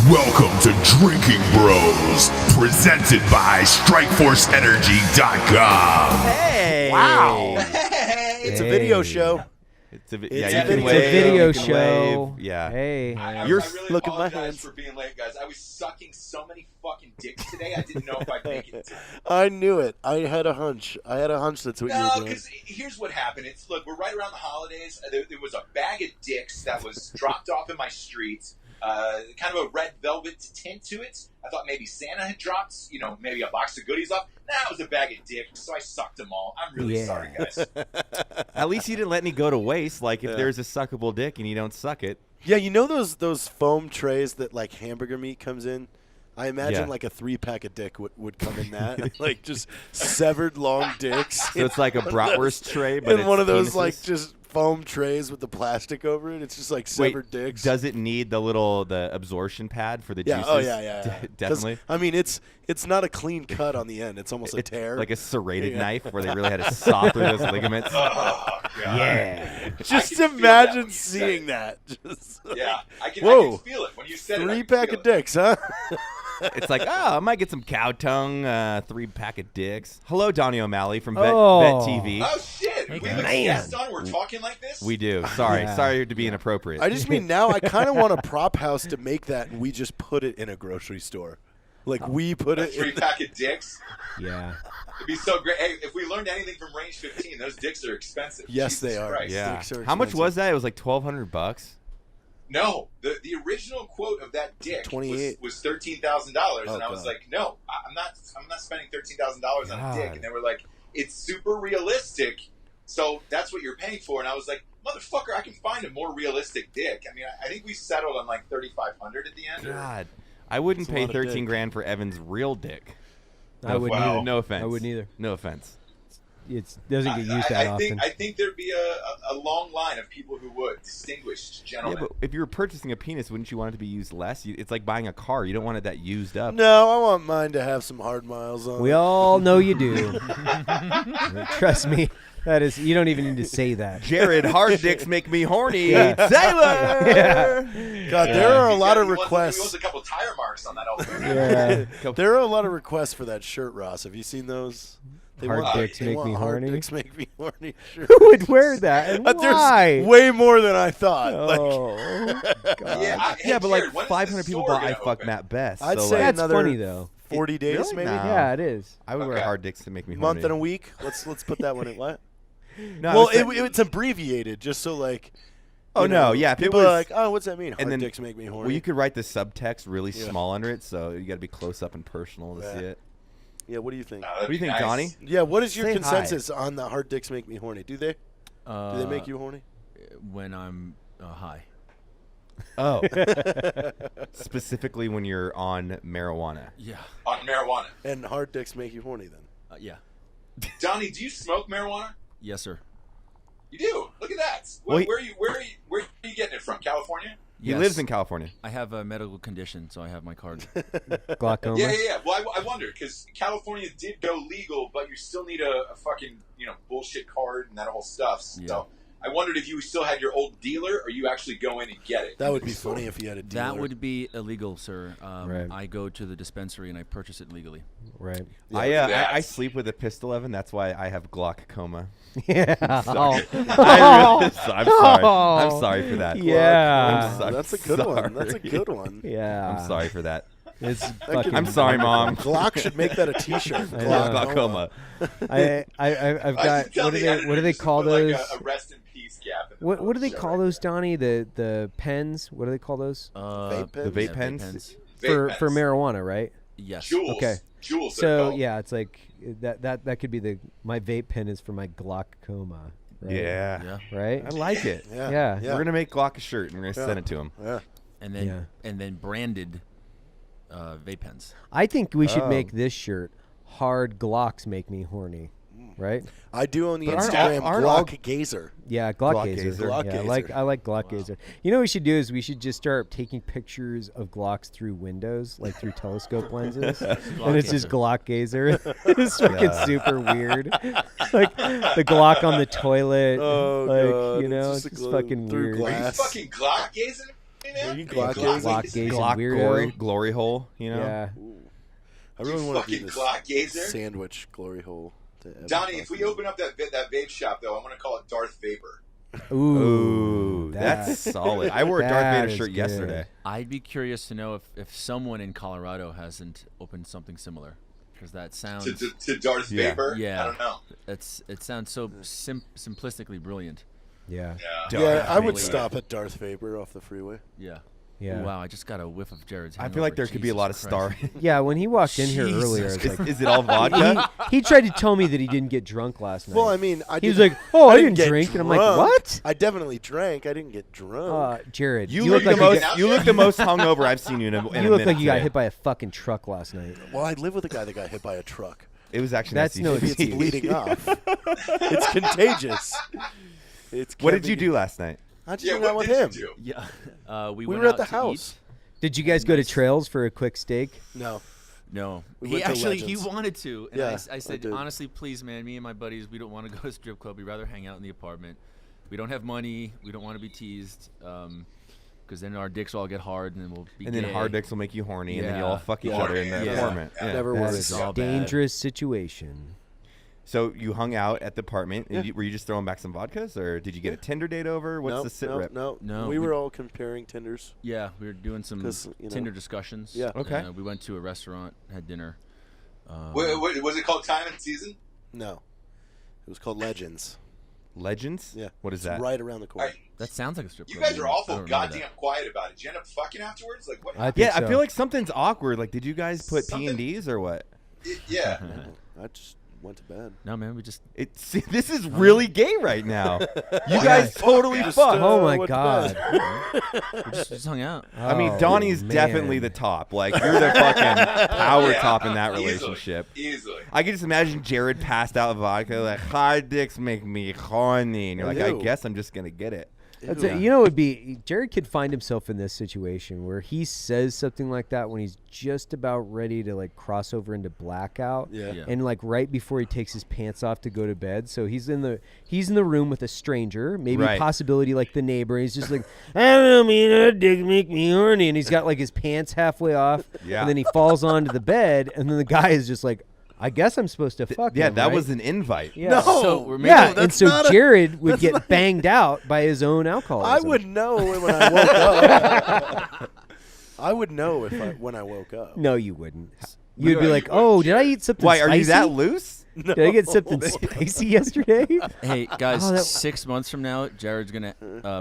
Welcome to Drinking Bros, presented by StrikeForceEnergy.com. Hey! Wow. Hey! It's a video show. It's a video show. Yeah. Hey. I You're really look at my apologize hands. for being late, guys. I was sucking so many fucking dicks today, I didn't know if I'd make it. I knew it. I had a hunch. That's what you No, were doing. because here's what happened. Look, we're right around the holidays. There was a bag of dicks that was dropped off in my street. Kind of a red velvet tint to it. I thought maybe Santa had dropped, maybe a box of goodies off. Nah, it was a bag of dicks, so I sucked them all. I'm really sorry, guys. At least you didn't let me go to waste. Like, if there's a suckable dick and you don't suck it. Yeah, you know those foam trays that like hamburger meat comes in? I imagine like a 3-pack of dick would come in that. Like just severed long dicks. So it's like a bratwurst tray, but in it's one of those penises? like just foam trays with the plastic over it. It's just like severed dicks. Does it need the absorption pad for the Yeah. juices? Oh yeah. 'Cause, Definitely. I mean, it's not a clean cut on the end. It's almost a tear. Like a serrated knife where they really had to saw through those ligaments. Oh, God. Yeah. Just I can feel that imagine when you said seeing it. that. Just Yeah, I can feel it. When you said it, I can 3-pack feel of it. dicks, huh? It's like, I might get some cow tongue, 3-pack of dicks. Hello, Donnie O'Malley from Vet TV. Oh, shit. We have a guest on. We're talking like this? We do. Sorry to be inappropriate. I just mean now I kind of want a prop house to make that and we just put it in a grocery store. Like we put A it in 3-pack of dicks? Yeah. It'd be so great. Hey, if we learned anything from Range 15, those dicks are expensive. Yes, Jesus they are. Christ. Yeah. Dicks are How much expensive. was that? It was like $1,200. No, the original quote of that dick 28. was $13,000, and I was God. like, no, I'm not spending $13,000 on a dick. God. And they were like, it's super realistic, so that's what you're paying for. And I was like, motherfucker, I can find a more realistic dick. I mean, I think we settled on like $3,500 at the end. God, I wouldn't That's a pay lot of 13 dick. grand for Evan's real dick. I wouldn't Wow. either. No offense. I wouldn't either. No offense. It doesn't get used that often. I think there'd be a long line of people who would, distinguished Yeah, gentlemen. but if you were purchasing a penis, wouldn't you want it to be used less? It's like buying a car. You don't want it that used up. No, I want mine to have some hard miles on We it. all know you do. Trust me. That is, you don't even need to say that. Jared, hard dicks make me horny. Yeah. Taylor! Yeah. God, there are a lot of He wants requests. a couple tire marks on that old Yeah. There are a lot of requests for that shirt, Ross. Have you seen those? Hard dicks they make want me hard horny? dicks make me horny. Shirt. Who would wear that? And There's why? way more than I thought. Like, Oh, God. Yeah, but like Jared, when is 500 the people store bought I gonna Fuck open? Matt Best. I'd so say like, That's another funny, though. 40 days, Really? maybe. No. Yeah, it is. I would wear Okay. hard dicks to make me horny. Month and a week. Let's put that one in what? No, I Well, was saying- it's abbreviated just so like. Oh, you know, no, yeah, if it people was- are like, oh, what's that mean? Hard then- dicks make me horny. well, you could write the subtext really Yeah. small under it, so you got to be close up and personal to Yeah. see it. Yeah, what do you think? What do you think, Johnny? Yeah, what is your Say hi. consensus on the hard dicks make me horny? Do they? Do they make you horny? When I'm high. Oh. Specifically when you're on marijuana. Yeah. On marijuana. And hard dicks make you horny then? Yeah. Donnie, do you smoke marijuana? Yes, sir. You do. Look at that. Well, Where are you getting it from? California? He Yes. lives in California. I have a medical condition, so I have my card. Glaucoma. Yeah. Well, I wondered because California did go legal, but you still need a fucking bullshit card and that whole stuff. So I wondered if you still had your old dealer, or you actually go in and get it. That would be funny if you had a dealer. That would be illegal, sir. Right. I go to the dispensary and I purchase it legally. Right. Yeah. I sleep with a pistol, Evan. That's why I have glaucoma. Yeah. Sorry. Oh. I'm sorry. I'm sorry for that. Yeah. I'm That's a good one. sorry. That's a good one. Yeah. I'm sorry for that. It's fucking. I'm sorry, Mom. Glock should make that a T-shirt. I know. Glaucoma. I've got. What do they call those? Like a rest in peace gap. In the What do they show, call right? those, Donnie? The pens? What do they call those? Vape pens? The vape Yeah, pens? Vape For pens. marijuana, right? Yes. Juuls. Okay. Juuls. they're So called. yeah, it's like that could be my vape pen is for my glaucoma. Right? Yeah. Yeah. Right. I like it. Yeah. Yeah. We're going to make Glock a shirt and we're going to Yeah. send it to him. Yeah. And then branded vape pens. I think we should Oh. make this shirt. Hard Glocks make me horny. Right? I do own the But Instagram aren't all- Glock Gazer. Yeah, Glock Glock Gazer. Gazer. Glock Yeah, Gazer. I like Glock Gazer. You know what we should do is we should just start taking pictures of Glocks through windows, like through telescope lenses, and it's just Glock Gazer. It's freaking super weird. Like the Glock on the toilet. Oh, like God. you know, It's it's just just fucking through weird. Are you glass. fucking Glock gazing? man? you Glock Glock Glock gazer? gazer Glock weirdo. glory hole, you know? Yeah. I really want to do fucking this Glock gazer? sandwich glory hole. Donnie, if we open up that vape shop, though, I want to call it Darth Vapor. Ooh, that's solid. I wore a Darth that Vader is shirt good. yesterday. I'd be curious to know if someone in Colorado hasn't opened something similar, because that sounds To Darth Yeah. Vapor? Yeah. I don't know. it sounds so simplistically brilliant. Yeah. Yeah. Yeah, I would Vader. stop at Darth Vapor off the freeway. Yeah. Yeah. Ooh, wow, I just got a whiff of Jared's. I feel like there could be a lot of star. Yeah, when he walked in here earlier, Jesus. it's like, Is it all vodka? he tried to tell me that he didn't get drunk last night. Well, I mean, he was like, "Oh, I didn't get drink," and I'm like, drunk. "What?" I definitely drank. I didn't get drunk. Jared, You look look the like most. got- You look the most hungover I've seen you in a you look like you got today. hit by a fucking truck last night. Well, I live with a guy that got hit by a truck. It was actually. That's nice no to see. Maybe it's bleeding off. It's contagious. What did you do last night? I just Yeah, hung out what with did him. you do? Yeah. We We went were at out the to house. Did you guys go to Trails for a quick steak? No. Eat. No. We He went to actually he Legends. wanted to, and Yeah, I I said did. honestly, please, man, me and my buddies, we don't want to go to a strip club. We'd rather hang out in the apartment. We don't have money. We don't want to be teased. Because then our dicks all get hard, and then we'll be And then gay. hard dicks will make you horny, and then you Yeah. all fuck each Yeah. other in the Yeah. apartment. Yeah. Yeah. Never That works. is all a bad. dangerous situation. So you hung out at the apartment. And Yeah. were you just throwing back some vodkas, or did you get a Tinder date over? What's no, the sit no, rep? no, No, We we- were all comparing Tinders. Yeah, we were doing some 'Cause, you know- Tinder discussions. Yeah. Okay. We went to a restaurant, had dinner. Was it called Time and Season? No. It was called Legends. Legends? Yeah. What is It's that? right around the corner. All right. That sounds like a strip You club. guys are I awful don't remember goddamn quiet about it. Did you end up fucking afterwards? Like what? I think Yeah, I so. feel like something's awkward. Like, did you guys put Something- P&Ds or what? Yeah. I just went to bed. No, man, we just See, this is really gay right now. You guys totally Just, fucked. Oh my went to god. we just hung out. I mean, Oh, Donnie's man. definitely the top. Like, you're the fucking power Yeah, top in that easily, relationship. Easily. I can just imagine Jared passed out vodka, like, hard dicks make me horny. And you're like, I Ew. guess I'm just going to get it. That's Ew. it. You know, it would be Jared could find himself in this situation where he says something like that when he's just about ready to like cross over into blackout, Yeah. Yeah. and like right before he takes his pants off to go to bed. So he's in the room with a stranger, maybe Right. a possibility like the neighbor. And he's just like, I don't mean a dick make me horny, and he's got like his pants halfway off, Yeah. and then he falls onto the bed, and then the guy is just like, I guess I'm supposed to fuck Yeah, him, that right? was an invite. Yeah. No. So we're making- Yeah, and that's so not a- Jared would that's get not- banged out by his own alcoholism. I would know when I woke up. I would know when I woke up. No, you wouldn't. We You'd be are- like, you "Oh, wouldn't, did I eat something Why, spicy? are you that loose? Did I get something spicy yesterday?" Hey guys, Oh, that- 6 months from now, Jared's gonna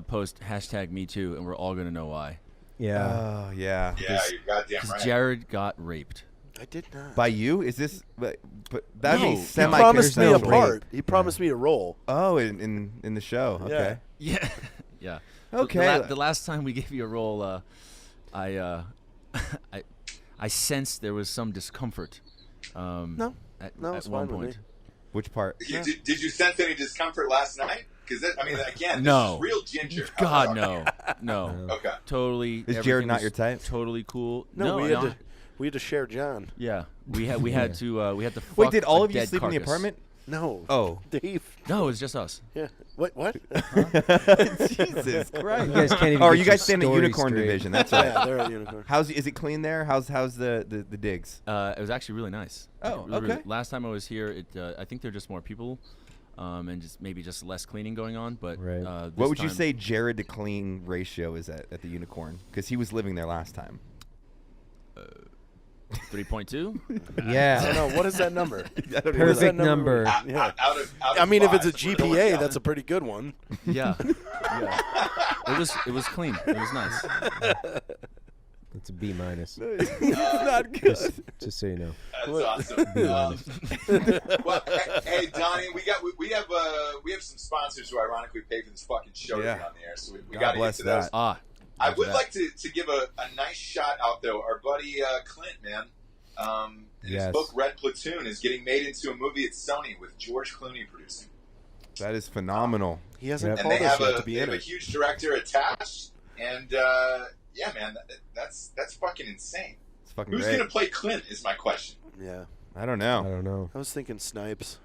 post #MeToo, and we're all gonna know why. Yeah. Oh, yeah. Yeah, you're goddamn Because right. Jared got raped. I did not. By you? Is this... But that'd No, be he He semi promised me a rape. part. He promised me a role. Oh, in the show. Okay. Yeah, yeah. Okay. The last time we gave you a role, I sensed there was some discomfort. No. At it's one fine with point. me. Which part? Did you sense any discomfort last night? Because I mean, again, No. this is real ginger. God, no. Okay. Totally. Is Jared everything not was your type? Totally cool. No, we had to share John. Yeah, we had to fuck Wait, did all a of you dead sleep in the carcass. apartment? No. Oh. Dave. No, it was just us. Yeah. What? Jesus Christ. You guys can't even Oh, get you your guys stay in the story unicorn straight. division. That's right. Yeah, they're at Unicorn. Is it clean there? How's the digs? It was actually really nice. Oh, Really- okay. last time I was here, I think there are just more people, and just less cleaning going on. But Right. this What would you time- say Jared to clean ratio is at the unicorn? Because he was living there last time. 3.2? I don't Yeah. know. What is that number? Perfect number. Yeah. Out of I mean, if it's a five, we're going GPA, down. that's a pretty good one. Yeah. It was clean. It was nice. It's a B minus. It's not good. Just so you know. That's awesome. Well, hey Donnie, we have some sponsors who ironically pay for this fucking show to be Yeah. on the air, so we God got to get bless to those. that. I Roger would that. like to give a nice shout out though. Our buddy Clint, man. His Yes. book Red Platoon is getting made into a movie at Sony with George Clooney producing, That is phenomenal. He hasn't Yep. and called they us have yet a to be they in have a it. huge director attached, and yeah, man, that's fucking insane. It's fucking Who's great. gonna play Clint is my question. Yeah. I don't I know. don't know. I was thinking Snipes.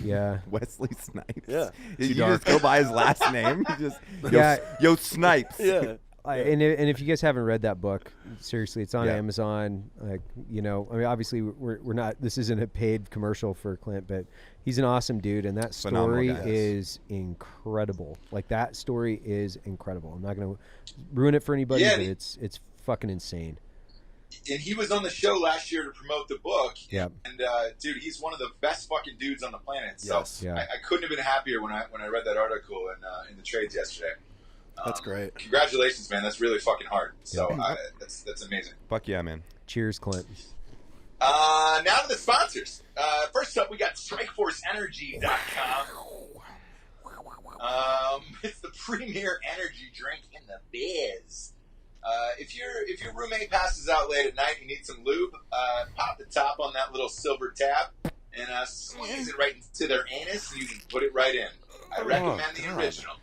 Yeah. Wesley Snipes. Yeah. You just go by his last name. You just Yeah. yo Snipes. Yeah. And if you guys haven't read that book, seriously, it's on Yeah. Amazon. Like, I mean, obviously we're not. This isn't a paid commercial for Clint, but he's an awesome dude, and that story Phenomenal guy. is incredible. Like that story is incredible. I'm not gonna ruin it for anybody, Yeah, but it's fucking insane. And he was on the show last year to promote the book. Yep. And dude, he's one of the best fucking dudes on the planet. So Yes. Yeah. I couldn't have been happier when I read that article in the trades yesterday. That's great. Congratulations, man. That's really fucking hard. So that's amazing. Fuck yeah, man. Cheers, Clint. Now to the sponsors. First up, we got StrikeForceEnergy.com. It's the premier energy drink in the biz. If your roommate passes out late at night, you need some lube. Pop the top on that little silver tab and squeeze it right into their anus, and you can put it right in. I recommend the original.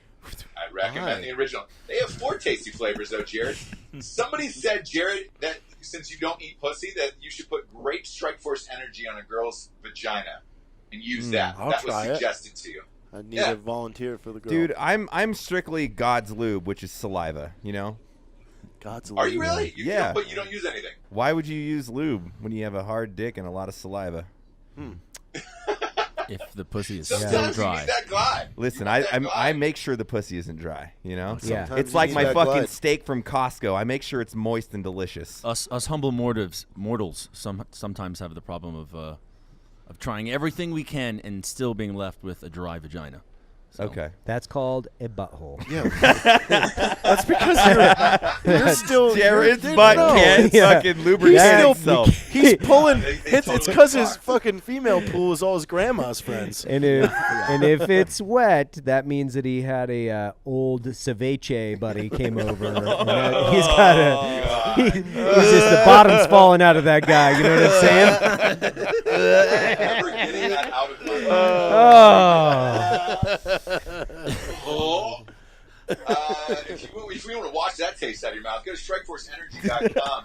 The original. They have 4 tasty flavors, though, Jared. Somebody said, Jared, that since you don't eat pussy, that you should put grape Strike Force Energy on a girl's vagina and use that. I'll That was try it. suggested to you. I need a volunteer for the girl. Dude, I'm strictly God's lube, which is saliva. You know, God's Are you lube. really? Yeah. But you don't use anything. why would you use lube when you have a hard dick and a lot of saliva? If the pussy is still Sometimes you dry. need that glide. Listen, You need that I glide. make sure the pussy isn't dry. You know, Yeah. Sometimes it's you like need my that fucking glide. steak from Costco. I make sure it's moist and delicious. Us humble mortals sometimes have the problem of trying everything we can and still being left with a dry vagina. So, Okay. That's called a butthole. Yeah. That's because you're still Jared's you're- butt no. can't Yeah. fucking lubricate Still- itself. He's pulling. They It's totally because his fucked. fucking female pool is all his grandma's friends. And if it's wet, that means that he had a old Ceviche buddy came over. And he's got he's just the bottom's falling out of that guy. You know what I'm saying? Never getting that out of my mind. Oh. If you want to watch that taste out of your mouth, go to StrikeForceEnergy.com.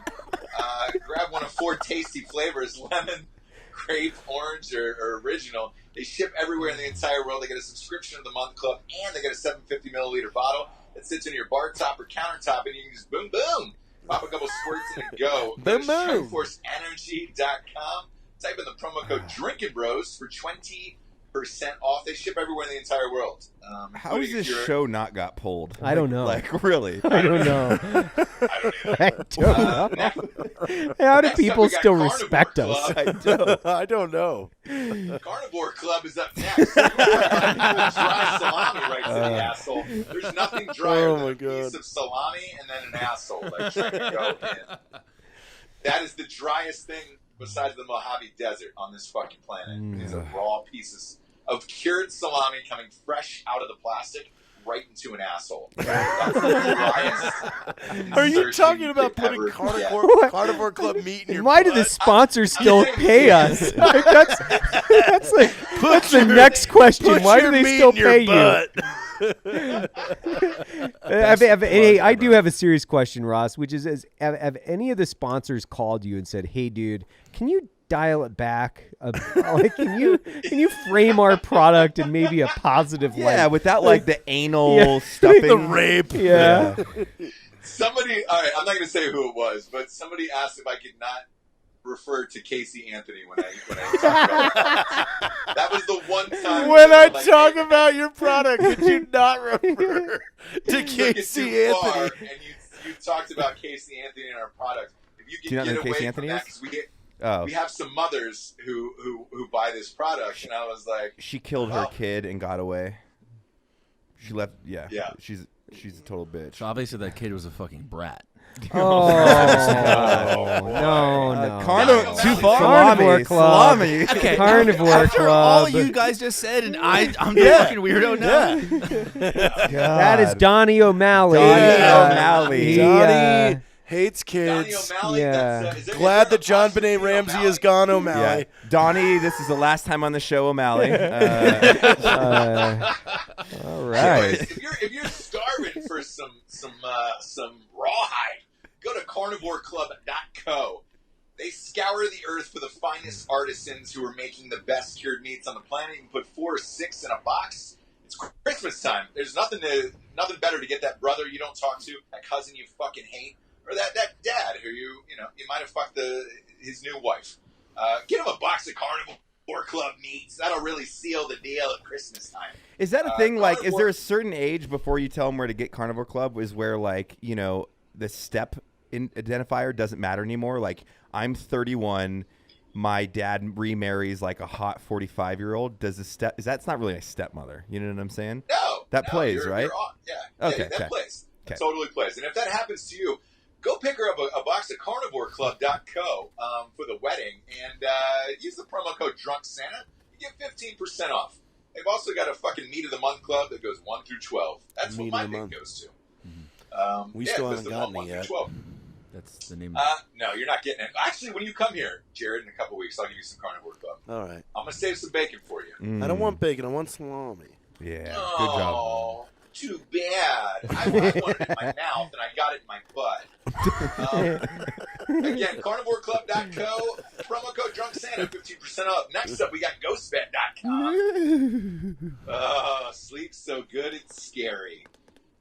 Grab one of 4 tasty flavors: lemon, grape, orange, or original. They ship everywhere in the entire world. They get a subscription to the month club, and they get a 750 milliliter bottle that sits in your bar top or countertop, and you can just boom, boom, pop a couple squirts in and go. Go to Boom, boom. StrikeForceEnergy.com. Type in the promo code Drinkin Bros for 20% off. They ship everywhere in the entire world. How is including this if you're- show not got pulled? I don't know. Like really? I don't know. I don't know. I don't know. How do Next up, people we got still Carnivore respect us? Club. I don't. I don't know. Carnivore Club is up next. Dry salami right to the asshole. There's nothing drier Oh than my a piece God. of salami and then an asshole like trying to go in. That is the driest thing besides the Mojave Desert on this fucking planet. These are raw pieces of cured salami coming fresh out of the plastic right into an asshole. That's the driest Are you insertion talking about could putting ever get. carnivore club meat in your Why do the butt? sponsors still pay us? Like, that's the next question. Put Why do your they meat still in your pay you? butt. I do have a serious question, Ross, which is have any of the sponsors called you and said, "Hey, dude, can you dial it back? Like, can you frame our product in maybe a positive light?" Yeah, without like the anal Yeah. stuffing. The rape. Yeah. Somebody, all right, I'm not going to say who it was, but somebody asked if I could not refer to Casey Anthony when I talk about it. That was the one time When I like, talk hey, about your product, could you not refer to you took it Casey too far, Anthony? and you talked about Casey Anthony and our product. If you Do you could not get know who away Casey from Anthony that, is? 'cause Oh, we have some mothers who buy this product, and I was like, she killed her Well- kid and got away. She left. Yeah. Yeah. She's a total bitch. So obviously that kid was a fucking brat. Oh no! Carnivore, Too far. Carnivore Club. Salami. Okay. Carnivore After all Club. you guys just said, and I'm the fucking weirdo now. That is Donnie O'Malley. Donnie Uh, O'Malley. he, Johnny hates Donnie kids. O'Malley. Yeah. That's, is there Glad that a John podcast Benet with Ramsey O'Malley? is gone, Yeah. O'Malley. Donnie, this is the last time on the show, O'Malley. all right. Anyways, if you're starving for some rawhide, go to carnivoreclub.co. They scour the earth for the finest artisans who are making the best cured meats on the planet. You can put 4 or 6 in a box. It's Christmas time. There's nothing better to get that brother you don't talk to, that cousin you fucking hate, or that dad who you might have fucked his new wife. Get him a box of Carnivore Club meats. That'll really seal the deal at Christmas time. Is that a thing? Like, is there a certain age before you tell them where to get Carnivore Club? Is where the step identifier doesn't matter anymore? Like, I'm 31. My dad remarries like a hot 45-year-old. That's not really a stepmother. You know what I'm saying? No. That plays, right? Yeah. Okay. That plays. Okay. That totally plays. And if that happens to you, go pick her up a box of carnivoreclub.co for the wedding and use the promo code DrunkSanta. You get 15% off. They've also got a fucking Meat of the Month club that goes 1 through 12. That's what my meat goes to. We still haven't gotten it yet. That's the name. No, you're not getting it. Actually, when you come here, Jared, in a couple weeks, I'll give you some Carnivore Club. All right. I'm going to save some bacon for you. I don't want bacon. I want salami. Yeah, good Oh, job. too bad. I wanted it in my mouth, and I got it in my butt. Again, carnivoreclub.co, promo code DrunkSanta, 15% off. Next up, we got ghostbed.com. Sleep's so good, it's scary.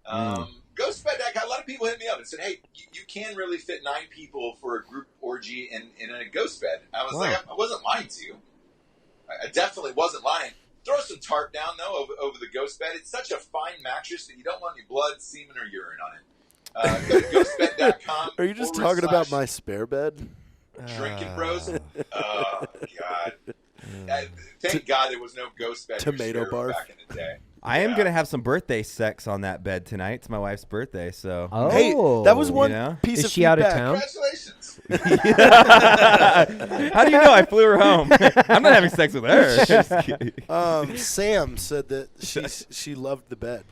Ghostbed.com, a lot of people hit me up and said, hey, you can really fit 9 people for a group orgy in a ghost bed. I was like, I wasn't lying to you. I definitely wasn't lying. Throw some tarp down, though, over the ghost bed. It's such a fine mattress that you don't want any blood, semen, or urine on it. Go to ghostbed.com. Are you just talking about my spare bed? Drinking Bros? Oh, God. Thank God there was no ghost bed Tomato barf back in the day. I am going to have some birthday sex on that bed tonight. It's my wife's birthday, so. Oh. Hey, that was one piece Is of she out of feedback. town? Congratulations. How do you know I flew her home? I'm not having sex with her. Just kidding. Sam said that she loved the bed.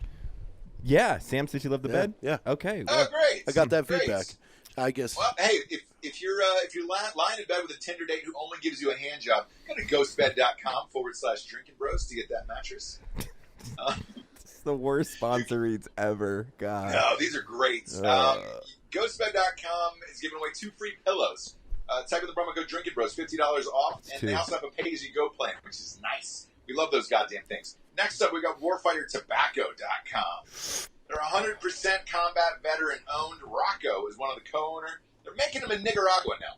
Yeah, Sam said she loved the bed? Yeah. Okay. Oh, great. I got that Great. feedback. I guess. Well, hey, if you're lying in bed with a Tinder date who only gives you a hand job, go to ghostbed.com/Drinkin Bros to get that mattress. It's the worst sponsor reads ever. God. No, these are great. Ghostbed.com is giving away 2 free pillows. Type in the promo code Drinkin Bros, $50 off, and they also have a pay-as-you-go plan, which is nice. We love those goddamn things. Next up, we got WarfighterTobacco.com. They're 100% combat veteran-owned. Rocco is one of the co-owner. They're making them in Nicaragua now.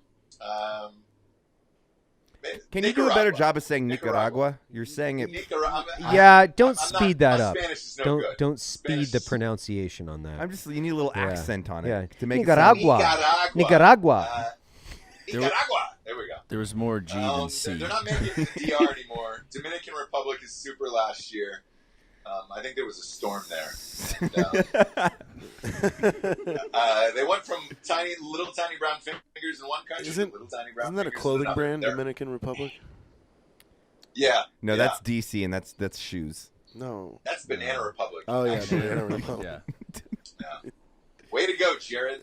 Can you do a better job of saying Nicaragua? You're saying it. Yeah, don't speed that my up. Spanish is no good. Don't speed Spanish the is- pronunciation on that. You need a little accent on it Yeah. to make Nicaragua. Nicaragua. Nicaragua. There we go. There was more G than C. They're not making it in the DR anymore. Dominican Republic is super last year. I think there was a storm there. They went from little tiny brown fingers in one country to little tiny brown Isn't that a fingers in clothing another. brand, Dominican Republic? Yeah. No, yeah. that's DC, and that's shoes. No. That's Banana Republic. Oh, yeah, actually. Banana Republic. Yeah. Yeah. Way to go, Jared.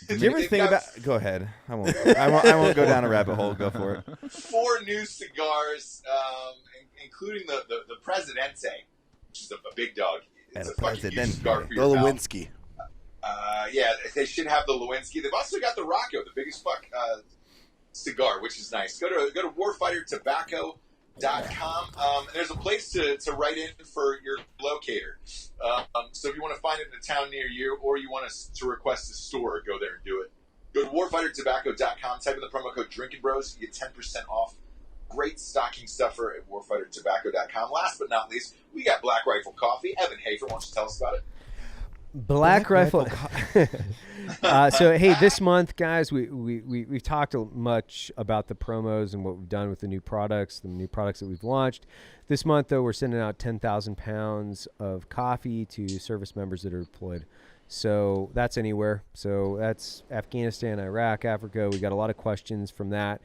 Did you ever think about? Go ahead. I won't go down a rabbit hole. Go for it. 4 new cigars, including the Presidente, which is a big dog. It's a fucking huge cigar for The your mouth. Lewinsky. Yeah, they should have the Lewinsky. They've also got the Rocco, the biggest cigar, which is nice. Go to warfightertobacco.com. There's a place to write in for your locator. So if you want to find it in a town near you, or you want to request a store, go there and do it. Go to warfightertobacco.com. Type in the promo code Drinkin Bros. You get 10% off. Great stocking stuffer at warfightertobacco.com. Last but not least, we got Black Rifle Coffee. Evan Hafer, why don't you tell us about it? Black Rifle. So hey, this month, guys, we've talked much about the promos and what we've done with the new products that we've launched. This month, though, we're sending out 10,000 pounds of coffee to service members that are deployed. So that's anywhere. So that's Afghanistan, Iraq, Africa. We got a lot of questions from that.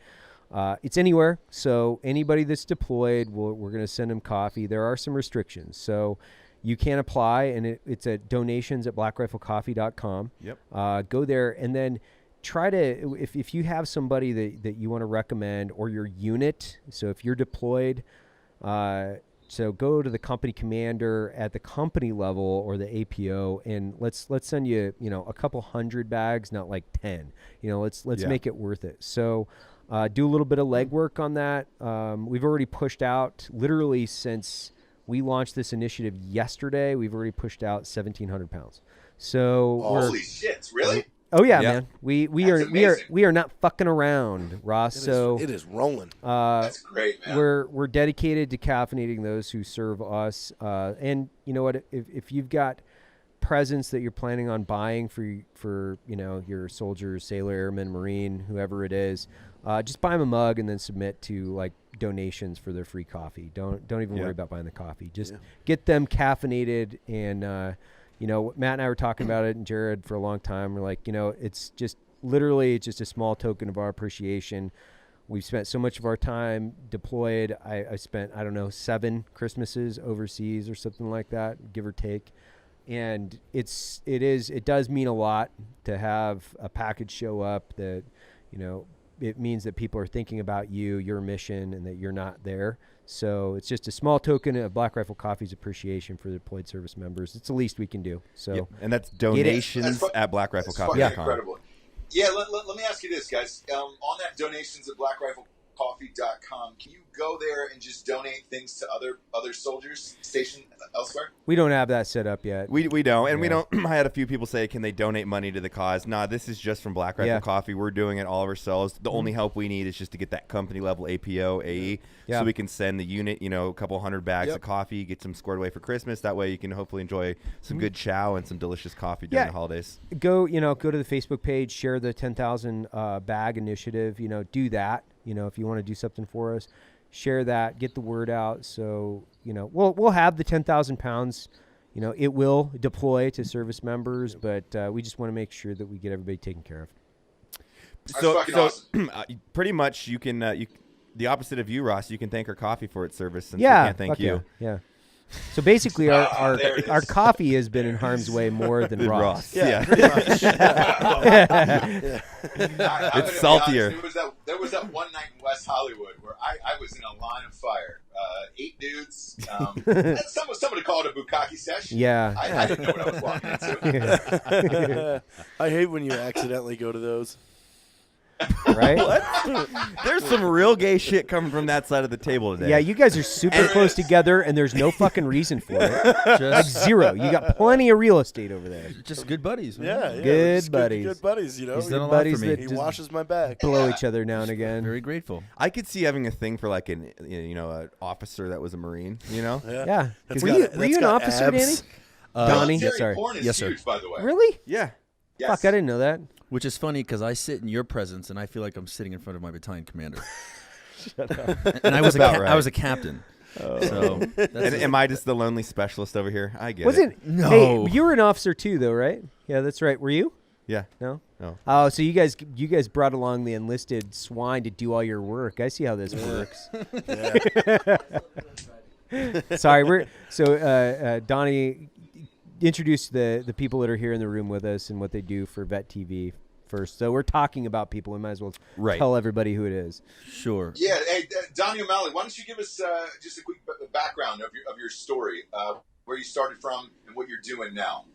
It's anywhere. So anybody that's deployed, we're going to send them coffee. There are some restrictions. So you can apply, and it's at donations@blackriflecoffee.com. Yep. Go there, and then try to, if you have somebody that you want to recommend, or your unit, so if you're deployed, so go to the company commander at the company level or the APO, and let's send you, a couple hundred bags, not like 10. Let's make it worth it. So do a little bit of legwork on that. We've already pushed out literally since We launched this initiative yesterday. We've already pushed out 1,700 pounds. So holy shit! Really? Oh yeah, Yeah. man. We That's are not fucking around, Ross. It is rolling. That's great, man. We're dedicated to caffeinating those who serve us. And you know what? If you've got presents that you're planning on buying for your soldiers, sailor, airman, marine, whoever it is, just buy them a mug and then submit to like donations for their free coffee. Don't even worry about buying the coffee. Just get them caffeinated. And Matt and I were talking about it, and Jared, for a long time. We're like, it's just literally just a small token of our appreciation. We've spent so much of our time deployed. I spent 7 Christmases overseas or something like that, give or take. And it does mean a lot to have a package show up that, it means that people are thinking about you, your mission, and that you're not there. So it's just a small token of Black Rifle Coffee's appreciation for the deployed service members. It's the least we can do. So, and that's donations at blackriflecoffee.com. That's incredible. Yeah, let me ask you this, guys. On that donations at blackriflecoffee.com, can you go there and just donate things to other soldiers stationed elsewhere? We don't have that set up yet. We don't, and we don't. I had a few people say, "Can they donate money to the cause?" Nah, this is just from Black Rifle Coffee. We're doing it all ourselves. The only help we need is just to get that company level APO AE, so we can send the unit, a couple hundred bags of coffee, get some squared away for Christmas. That way, you can hopefully enjoy some good chow and some delicious coffee during the holidays. Go to the Facebook page, share the 10,000 bag initiative. Do that. If you want to do something for us, share that, get the word out. So, we'll have the 10,000 pounds, it will deploy to service members, but we just want to make sure that we get everybody taken care of. So awesome. Pretty much you can, the opposite of you, Ross, you can thank our coffee for its service since we can't thank you. Yeah. So basically, our coffee has been in harm's way more than Ross. Yeah. Pretty much. It's saltier. There was that one night in West Hollywood where I was in a line of fire. 8 dudes. Somebody called it a bukkake sesh. Yeah. I didn't know what I was walking into. I hate when you accidentally go to those. Right? What? There's some real gay shit coming from that side of the table today. Yeah, you guys are super close together, and there's no fucking reason for it. Like zero. You got plenty of real estate over there. Just good buddies, man. Yeah, Good buddies. Good buddies, He's done a lot buddies for me. that He just washes my back. blow each other now and again. Very grateful. I could see having a thing for like an officer that was a Marine, Yeah. That's Were got- you that's an got officer, abs. Danny? Donnie? Military porn is Yes, sir. huge, by the way. Really? Yeah. Yes. Fuck, I didn't know that. Which is funny because I sit in your presence and I feel like I'm sitting in front of my battalion commander. Shut up. And I was Right. I was a captain. So that's And am I just the lonely specialist over here? I get Wasn't it. No. Hey, you were an officer too, though, right? Yeah, that's right. Were you? Yeah. No. No. Oh, so you guys brought along the enlisted swine to do all your work. I see how this works. Sorry, Donnie, introduce the people that are here in the room with us and what they do for Vet TV first. So we're talking about people. We might as well tell everybody who it is. Sure. Yeah. Hey, Donnie O'Malley, why don't you give us just a quick background of your story, where you started from and what you're doing now?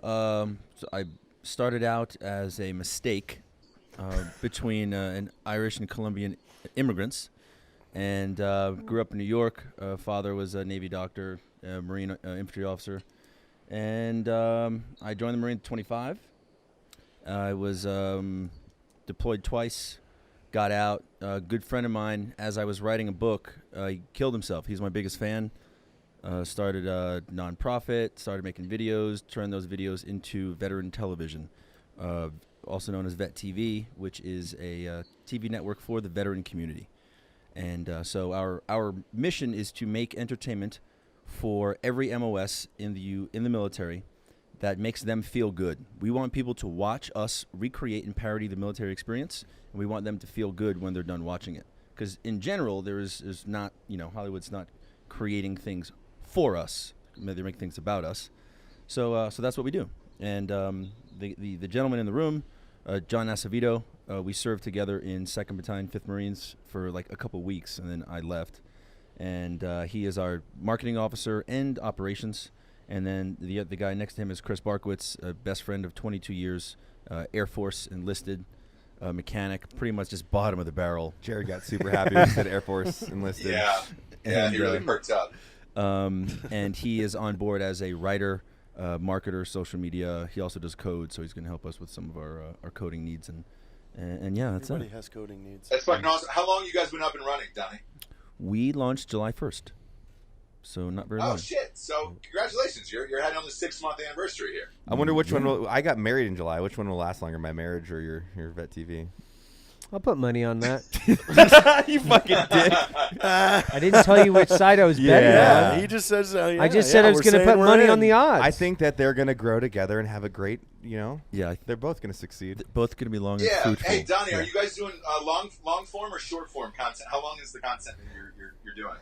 So I started out as a mistake between an Irish and Colombian immigrants, and grew up in New York. Father was a Navy doctor, Marine infantry officer, and I joined the Marine at 25. I was deployed twice, got out. A good friend of mine, as I was writing a book, he killed himself. He's my biggest fan. Started a nonprofit, started making videos, turned those videos into veteran television, also known as Vet TV, which is a TV network for the veteran community. And so our mission is to make entertainment for every MOS in the military that makes them feel good. We want people to watch us recreate and parody the military experience, and we want them to feel good when they're done watching it. Because in general, there's not, Hollywood's not creating things for us. They make things about us. So that's what we do. And the gentleman in the room, John Acevedo, we served together in 2nd Battalion, 5th Marines for like a couple weeks, and then I left. And he is our marketing officer and operations. And then the guy next to him is Chris Barkowitz, a best friend of 22 years, Air Force enlisted, mechanic, pretty much just bottom of the barrel. Jared got super happy when he said Air Force enlisted. Yeah, he really perked up. And he is on board as a writer, marketer, social media. He also does code, so he's going to help us with some of our coding needs. And yeah, that's Everybody it. has coding needs. That's fucking awesome. How long you guys been up and running, Donnie? We launched July 1st, so not very long. Oh shit! So congratulations, you're heading on the 6-month anniversary here. I wonder which one will. I got married in July. Which one will last longer, my marriage or your vet TV? I'll put money on that. You fucking dick. I didn't tell you which side I was betting Yeah. on. He just says. I just said I was going to put money on the odds. I think that they're going to grow together and have a great, Yeah, they're both going to succeed. both going to be long and Yeah. fruitful. Hey, Donnie, Yeah. are you guys doing long form or short form content? How long is the content that you're doing?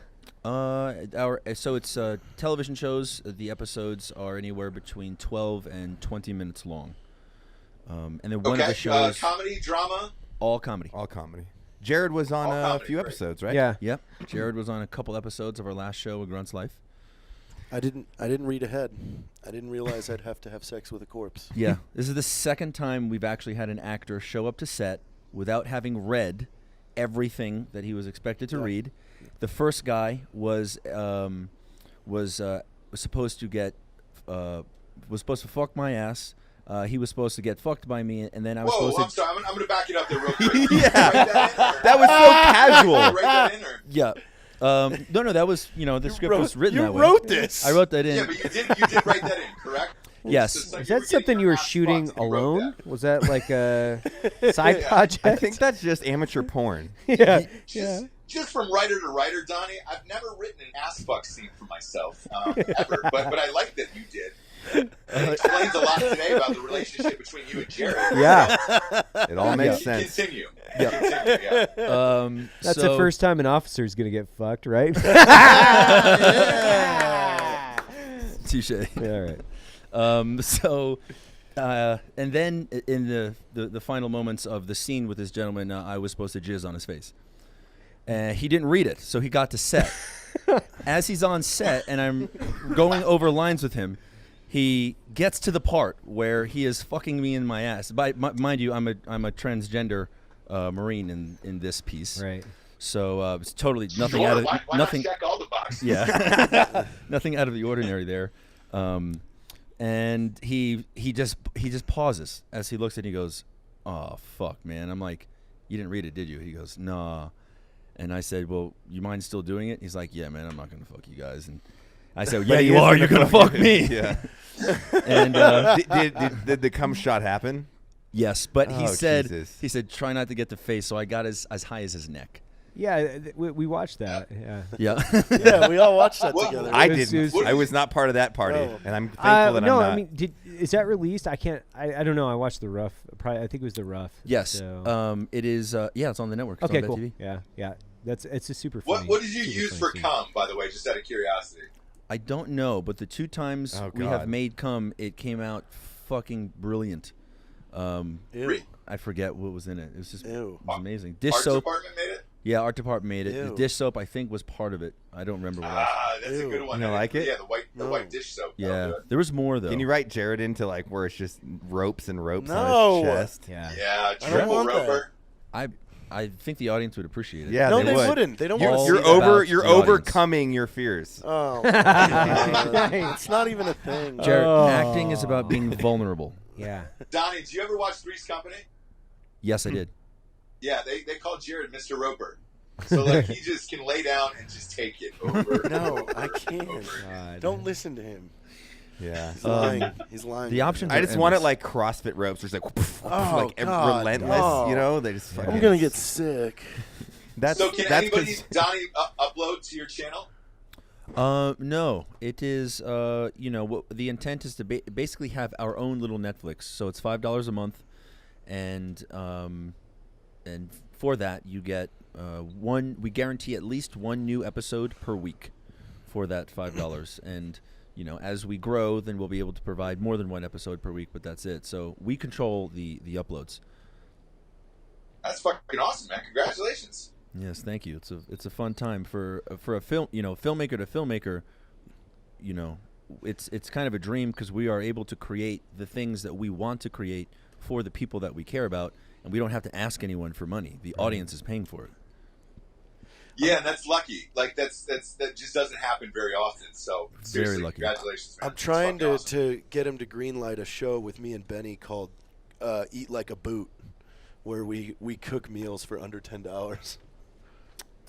So it's television shows. The episodes are anywhere between 12 and 20 minutes long. And then one of the shows, comedy, drama. all comedy. All comedy. Jared was on All a comedy, few great. episodes, right? Yeah. Yep. Jared was on a couple episodes of our last show, A Grunt's Life. I didn't read ahead. I didn't realize I'd have to have sex with a corpse. Yeah. This is the second time we've actually had an actor show up to set without having read everything that he was expected to read. The first guy was supposed to get was supposed to fuck my ass. He was supposed to get fucked by me, and then I was Whoa, supposed I'm to. sorry. I'm going to back it up there real quick. Yeah. That was so casual. Write that in, or? Yeah. No, that was the script was written that way. You wrote this. I wrote that in. Yeah, but you did write that in, correct? Yes. So it's like Is you were that getting something you your were ass shooting fucked and you wrote alone? that. Was that like a side project? I think that's just amateur porn. yeah. Just from writer to writer, Donnie, I've never written an ass fuck scene for myself, ever. But I like that you did. It explains a lot today about the relationship between you and Jared. Yeah. It all makes sense. Continue. Yeah. Continue, yeah. That's so, the first time an officer's going to get fucked, right? Touche. All right. And then in the final moments of the scene with this gentleman, I was supposed to jizz on his face. He didn't read it, so he got to set. As he's on set and I'm going over lines with him, he gets to the part where he is fucking me in my ass. Mind you, I'm a transgender Marine in this piece. Right. So it's totally nothing Sure, out of why nothing. not check all the boxes? Yeah, nothing out of the ordinary there. And he just pauses as he looks at it. He goes, "Oh fuck, man!" I'm like, "You didn't read it, did you?" He goes, "Nah." And I said, "Well, you mind still doing it?" He's like, "Yeah, man, I'm not gonna fuck you guys." And I said, "Yeah, he you is are. gonna You're gonna fuck fuck me." Yeah. And Did the cum shot happen? yes, but he Oh, said Jesus. try not to get the face. So I got as high as his neck. Yeah, we watched that. Yeah. Yeah. Yeah, we all watched that What- together. I was- didn't. it was- I was not part of that party, No. and I'm thankful that no, I'm not. I mean, is that released? I can't. I don't know. I watched the rough. Probably, I think it was the rough. Yes. So. It is. Yeah, it's on the network. It's Okay. on Cool. TV. Yeah. It's a super. Funny, What did you super use funny for scene. cum, by the way, just out of curiosity? I don't know, but the two times Oh, we have God. made cum, it came out fucking brilliant. Ew. I forget what was in it. It was just Ew. it was amazing. Dish Art soap. department made it? Yeah, art department made it. The Ew. dish soap I think was part of it. I don't remember what else. Ah, that's a Ew. good one. You like it? Yeah, the No. white dish soap. Yeah, there was more though. Can you write Jared into like where it's just ropes and ropes No. on his chest? Yeah. Yeah, don't triple want that. roper. I think the audience would appreciate it. Yeah, No, they they would. wouldn't. They don't You're, want to All see that. about you're the audience. overcoming your fears. Oh, it's not even a thing. Jared, Oh. acting is about being vulnerable. Yeah. Donnie, did you ever watch Three's Company? Yes, I did. Yeah, they call Jared Mr. Roper. So like he just can lay down and just take it over. No, I can't. God. Don't listen to him. Yeah. He's lying. He's lying. The options. I are just want it endless. like CrossFit ropes, where it's like, God, relentless. no. You know, they just. Fucking, I'm gonna get sick. That's So can that's anybody, 'cause- Donnie, upload to your channel? No, it is. What the intent is to basically have our own little Netflix. So it's $5 a month, and for that you get one. We guarantee at least one new episode per week for that $5. And as we grow, then we'll be able to provide more than one episode per week. But that's it. So we control the uploads. That's fucking awesome, man! Congratulations. Yes, thank you. It's a fun time for a film, filmmaker to filmmaker. It's kind of a dream because we are able to create the things that we want to create for the people that we care about, and we don't have to ask anyone for money. The audience is paying for it. Yeah, and that's lucky. Like that just doesn't happen very often. So seriously, lucky. congratulations, man. I'm trying It's fucking to get him to greenlight a show with me and Benny called Eat Like a Boot, where we cook meals for under $10.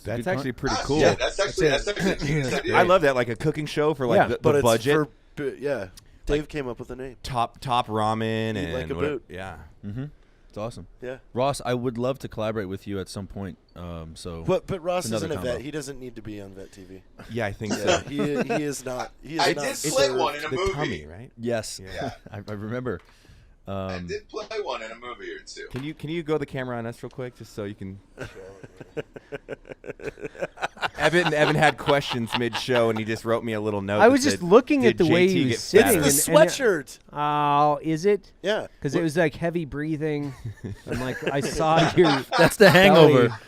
That's good actually pretty awesome. cool. Yeah, that's actually a genius idea. I love that, like a cooking show for like Yeah, the But it's budget. yeah. Dave came up with the name. Top ramen Eat and like a whatever. boot. Yeah. Mm-hmm. It's awesome. Yeah. Ross, I would love to collaborate with you at some point. So, But Ross Another isn't a vet. combo. He doesn't need to be on Vet TV. Yeah, I think Yeah, so. he is not. He is I not did served. play one in a The movie. tummy, right? yes, Yeah. I remember. I did play one in a movie or two. Can you go the camera on us real quick, just so you can? Evan had questions mid-show, and he just wrote me a little note. I that was just said, looking at "Did the way JT he was get sitting. fatter?" It's the and- sweatshirt. Oh, is it? Yeah. Because it was like heavy breathing. And like I saw your. That's the hangover. belly.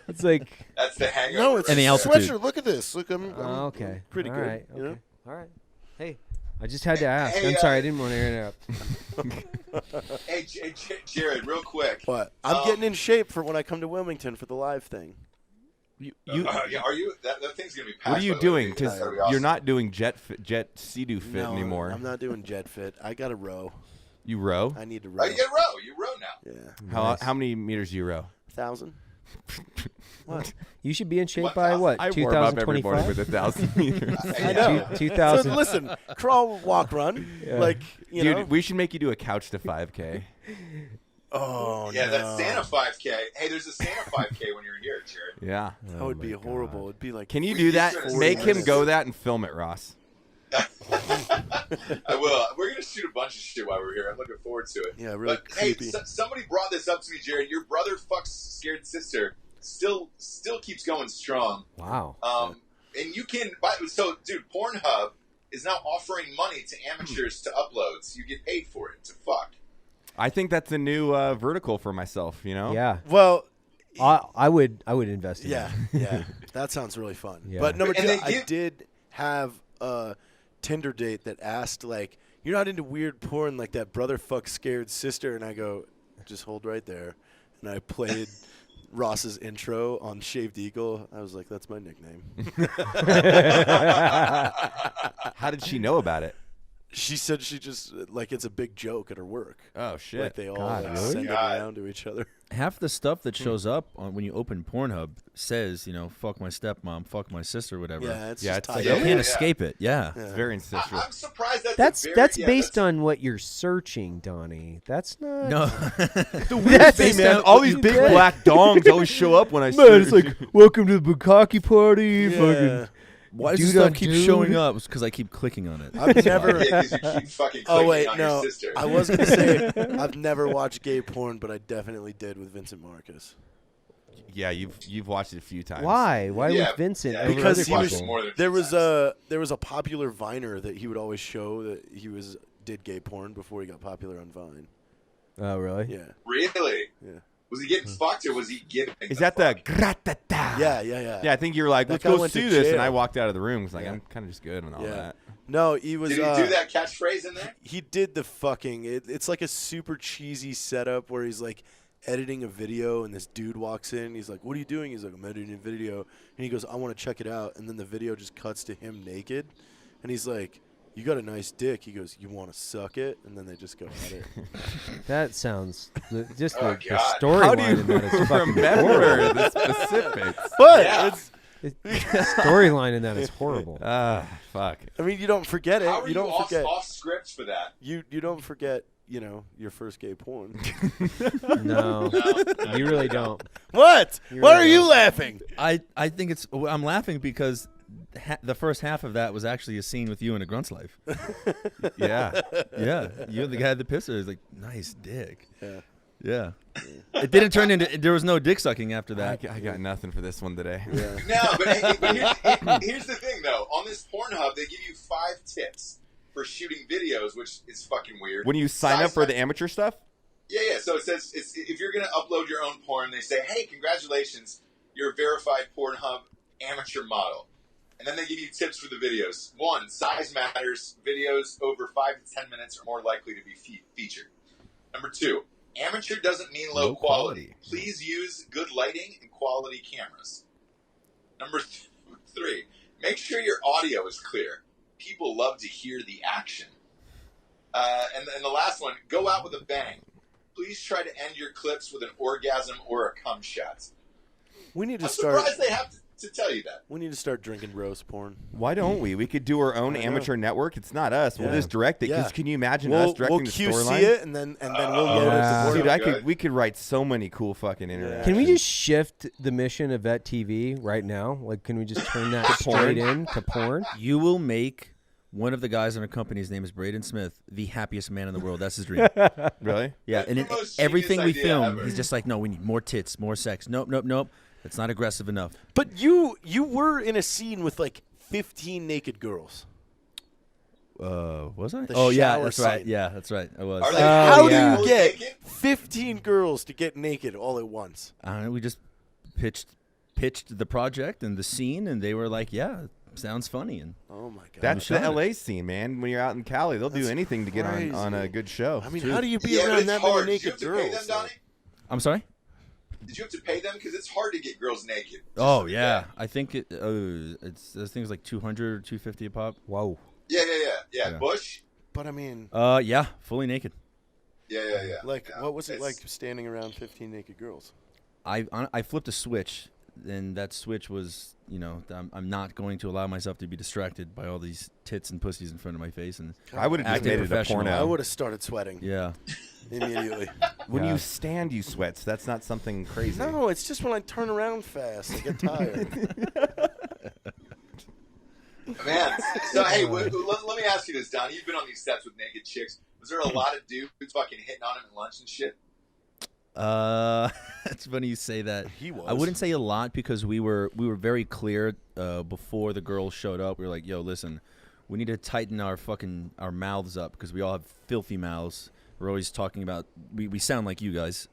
It's like. That's the hangover. No, it's And the a altitude. sweatshirt. Look at this. Look, I'm Oh, okay. pretty All good. right, You know? okay. All right. Hey, I just had to ask. Hey, I'm sorry, I didn't want to interrupt. Hey, Jared, real quick. What? I'm getting in shape for when I come to Wilmington for the live thing. You, Yeah, are you? That thing's gonna be. Packed, what are you by the way. doing? That's Because gonna be awesome. you're not doing jet Sea-Doo fit No, anymore. I'm not doing jet fit. I got to row. You row? I need to Oh, row. you get row. You row now. Yeah. How many meters do you row? 1,000. What? You should be in shape What by thousand? what? I warm up every morning 2025. with 1,000 meters. I know. 2000. So listen, crawl, walk, run. Yeah. Like, you Dude, know. we should make you do a couch to 5K. Oh, Yeah, no. that's Santa 5K. Hey, there's a Santa 5K when you're here, Jared. Yeah. That would be horrible. It'd be like. Can you We do need that? to Make see him this. go that and film it, Ross. I will. We're gonna shoot a bunch of shit while we're here. I'm looking forward to it. Yeah, really But creepy. hey, somebody brought this up to me, Jared. Your brother fucks scared sister. Still keeps going strong. Wow. And you can. So, dude, Pornhub is now offering money to amateurs to uploads. You get paid for it to fuck. I think that's a new vertical for myself, you know? Yeah. Well, I would invest in yeah, that. yeah. That sounds really fun. Yeah. But number And two, they I give- did have a Tinder date that asked, like, you're not into weird porn like that brother fuck scared sister. And I go, just hold right there. And I played Ross's intro on Shaved Eagle. I was like, that's my nickname. How did she know about it? She said she just, like, it's a big joke at her work. Oh, shit. Like, they all God, really? send it God. around to each other. Half the stuff that shows up on when you open Pornhub says, fuck my stepmom, fuck my sister, whatever. Yeah, it's Yeah, just it's tied like- You up. can't Yeah. escape it. Yeah. It's very incestuous. I'm surprised That's based on what you're searching, Donnie. That's not. No. The weirdest thing, man. All these big black dongs always show up when I Man, it's like, welcome to the bukkake party. Yeah. Fucking. Why does Dude this stuff on keep dude. showing up? It's because I keep clicking on it. I've never. Yeah, 'cause you keep fucking Oh clicking wait, on no. your sister. I was gonna say I've never watched gay porn, but I definitely did with Vincent Marcus. Yeah, you've watched it a few times. Why? Why Yeah, with Vincent? yeah, over Because other he was people? more than there a few was a popular Viner that he would always show that he did gay porn before he got popular on Vine. Oh, really? Yeah, Really? yeah, Was he getting fucked or was he giving? Is that the gratata? yeah. Yeah, I think you were like, That let's guy go went to see this, and jail. I walked out of the room. Was like, Yeah. I'm kind of just good and all Yeah. that. No, he was. Did he do that catchphrase in there? He did the fucking. It's like a super cheesy setup where he's like editing a video, and this dude walks in. He's like, "What are you doing?" He's like, "I'm editing a video," and he goes, "I want to check it out." And then the video just cuts to him naked, and he's like, "You got a nice dick." He goes, "You want to suck it?" And then they just go at it. That sounds just Oh, the God. How do storyline you in that is fucking remember horrible. the specifics? But Yeah. it's. The storyline in that is horrible. Fuck. I mean, you don't forget it. How are You don't off, forget. off script for that? You don't forget. Your first gay porn. No, you really don't. What? You Why really are you don't. laughing? I think it's. I'm laughing because the first half of that was actually a scene with you in a grunt's life. Yeah. Yeah, you're the guy at the pisser. Is like, nice dick. Yeah. Yeah. It didn't turn into. There was no dick sucking after that. I got nothing for this one today. Yeah. No, but here's the thing, though. On this Pornhub, they give you 5 tips for shooting videos, which is fucking weird. When you sign up for the amateur stuff? Yeah. So it says if you're going to upload your own porn, they say, hey, congratulations, you're a verified Pornhub amateur model. And then they give you tips for the videos. 1, size matters. Videos over 5 to 10 minutes are more likely to be featured. Number 2, amateur doesn't mean low quality. Please use good lighting and quality cameras. Number 3, make sure your audio is clear. People love to hear the action. And the last one, go out with a bang. Please try to end your clips with an orgasm or a cum shot. We need to I'm start. surprised they have to tell you that. We need to start drinking bros porn. Why don't we? We could do our own I know. amateur network. It's not us. We'll Yeah. just direct it. Yeah. Because can you imagine We'll us directing the QC storyline? it and then we'll load Yeah. it. Dude, to Good. we could write so many cool fucking internet. Can we just shift the mission of Vet TV right now? Like, can we just turn that straight in to porn? You will make one of the guys in our company, his name is Braden Smith, the happiest man in the world. That's his dream. Really? Yeah, That's and the in most everything we genius idea film, ever. he's just like, no, we need more tits, more sex. Nope, nope, nope. That's not aggressive enough. But you were in a scene with like 15 naked girls. Was I? The Oh, yeah, shower that's right. scene. Yeah, that's right. I was. Are they How yeah. do you fully get naked? 15 girls to get naked all at once? I don't know. We just pitched the project and the scene, and they were like, yeah, sounds funny. And Oh my god. That's the shot it. LA scene, man. When you're out in Cali, they'll do That's anything to get on a crazy. good show. I mean, how do you be Yeah, but around it's that hard. many Did you naked have to pay them, girls? Donnie? I'm sorry? Did you have to pay them? Because it's hard to get girls naked. Oh, yeah. I think it's those things like 200 or 250 a pop. Whoa. Yeah. Yeah. Bush? But I mean, Yeah, fully naked. Yeah. like, Yeah. what was it It's- like standing around 15 naked girls? I flipped a switch, and that switch was, I'm not going to allow myself to be distracted by all these tits and pussies in front of my face. And I would have just Acting made it a professional. porno. I would have started sweating yeah, immediately. When Yeah. you stand, you sweat. So that's not something crazy. No, it's just when I turn around fast, I get tired. Man, so hey, let me ask you this, Donnie. You've been on these sets with naked chicks. Was there a lot of dudes fucking hitting on him at lunch and shit? it's funny you say that. He was. I wouldn't say a lot because we were very clear before the girls showed up. We were like, yo, listen, we need to tighten our mouths up because we all have filthy mouths. We're always talking about we sound like you guys.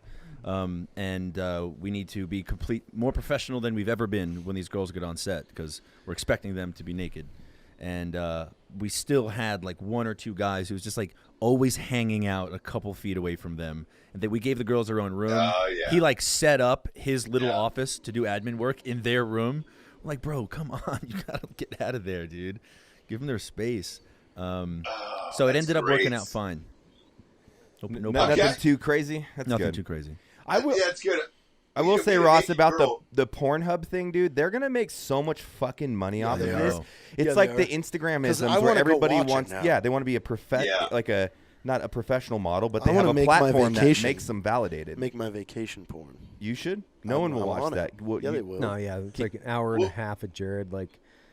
And we need to be more professional than we've ever been when these girls get on set because we're expecting them to be naked. And we still had like one or two guys who was just like always hanging out a couple feet away from them. And then we gave the girls their own room. Oh, yeah. He like set up his little Yeah. office to do admin work in their room. I'm like, bro, come on. You got to get out of there, dude. Give them their space. So it that's ended up working great. out fine. No Nothing Okay. too crazy. That's Nothing good. too crazy. I will. Yeah, it's good. I will You say, know, Ross, naked about girl- the Pornhub thing, dude. They're gonna make so much fucking money off they of are. this. It's Yeah, like they the are. Instagramisms I where wanna go everybody watch it wants. now. Yeah, they want to be a Yeah. like a not a professional model, but I they have wanna a make my platform that vacation. makes them validated. Make my vacation porn. You should. No one will I'm watch on it. that. Well, Yeah, you- they will. No, yeah, it's like an hour and a half of Jared like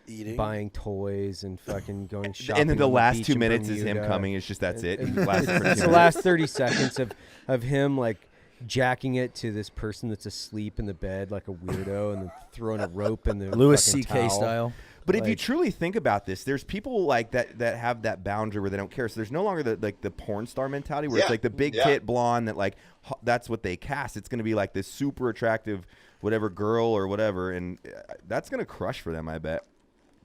Eating. buying toys and fucking going shopping. And then the on last beach 2 in minutes is him Bermuda. coming. It's just that's it. And- It lasts for 2 It's minutes. the last 30 seconds of him like jacking it to this person that's asleep in the bed like a weirdo and then throwing a rope in the Louis fucking C.K. towel. style. But if you Like- truly think about this, there's people like that have that boundary where they don't care. So there's no longer the porn star mentality where it's Yeah. like the big Yeah. tit blonde that like that's what they cast. It's going to be like this super attractive whatever girl or whatever, and that's going to crush for them, I bet.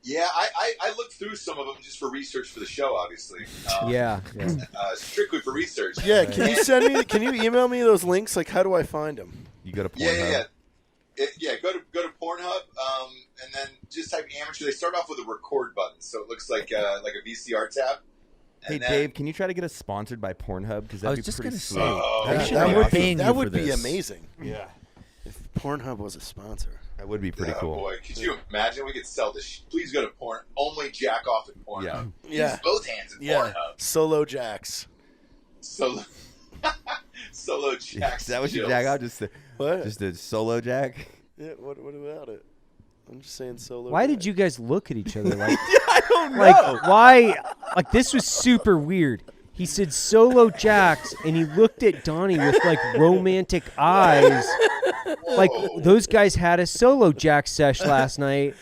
Yeah, I looked through some of them just for research for the show, obviously. Yeah, yeah. Strictly for research. Yeah, can you send me? Can you email me those links? Like, how do I find them? You go to Pornhub. Yeah. Go to Pornhub, and then just type amateur. They start off with a record button, so it looks like a VCR tab. Hey And then- Dave, can you try to get us sponsored by Pornhub? Because I that'd was be just pretty gonna sweet. say, Oh, That yeah, should that be would awesome. paying That you would for be this. amazing. Yeah, If Pornhub was a sponsor. that would be pretty oh, cool. boy, could you imagine? We could sell this. Please go to porn. Only jack off at Pornhub. Yeah. Use both hands at Yeah. Pornhub. Solo jacks. Solo jack. Is that what you skills. jack out? Just What? a solo jack? Yeah. What about it? I'm just saying solo. Why jack. did you guys look at each other like I don't know. like why like this was super weird. He said solo jacks and he looked at Donnie with like romantic eyes. Like those guys had a solo jack sesh last night.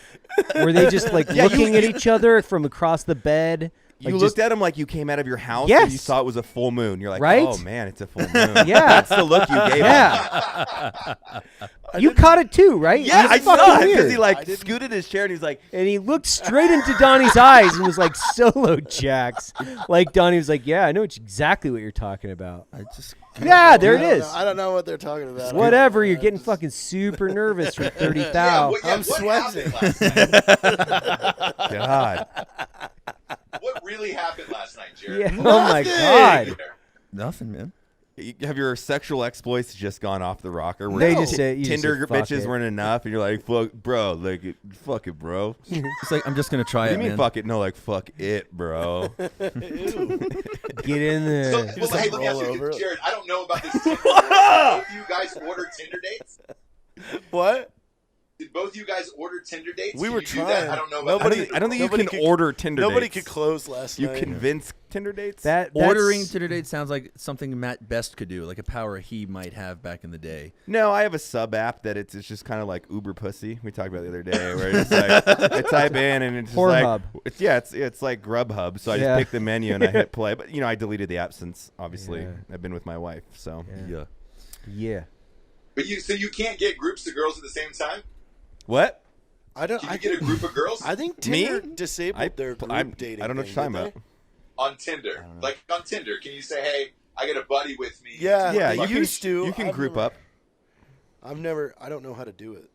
Were they just like Yeah, looking at each other from across the bed? You Like, looked at him like you came out of your house Yes. and you saw it was a full moon. You're like, Right? oh man, it's a full moon. Yeah. That's the look you gave him. Yeah. You caught it too, right? Yeah, It was I fucking saw it because weird. he like scooted his chair and he's like, And he looked straight into Donnie's eyes and was like, "Solo jacks." Like Donnie was like, "Yeah, I know exactly what you're talking about." I just Yeah, there it is. I don't know what they're talking about. Whatever, you're getting fucking super nervous for 30 thou. I'm sweating. God. What really happened last night, Jared? Yeah. Oh my god. nothing, man. Have your sexual exploits just gone off the rocker? Where They just say you Tinder just say, "Fuck bitches it." weren't enough, and you're like, fuck, bro, like, fuck it, bro. What It's like I'm just gonna try do it, you mean, man. fuck it? No, like, fuck it, bro. Get in there. So, well, just hey, like let me ask roll you, over it. Jared. I don't know about this. Tinder. Both you guys order Tinder dates? What? Did both you guys order Tinder dates? We Can were you do that? trying. I don't know about Nobody- that. I don't think you Nobody can could- order Tinder Nobody dates. could close last You night. convince Tinder dates? That's Ordering Tinder dates sounds like something Matt Best could do, like a power he might have back in the day. No, I have a sub app that it's just kind of like Uber Pussy. We talked about it the other day, where it's like I type in and it's just Pornhub. like it's like Grubhub. So I Yeah. just pick the menu and I hit play. But I deleted the app since obviously Yeah. I've been with my wife. So Yeah. Yeah. But you can't get groups of girls at the same time. what? I don't. Can I you get a group of girls I think Me? Tinder disabled their group dating. I don't know what thing, you're talking did about. on Tinder? Like on Tinder, can you say, "Hey, I got a buddy with me"? they? Yeah, Yeah, they you used to. You can I've group never- up. I've never. I don't know how to do it.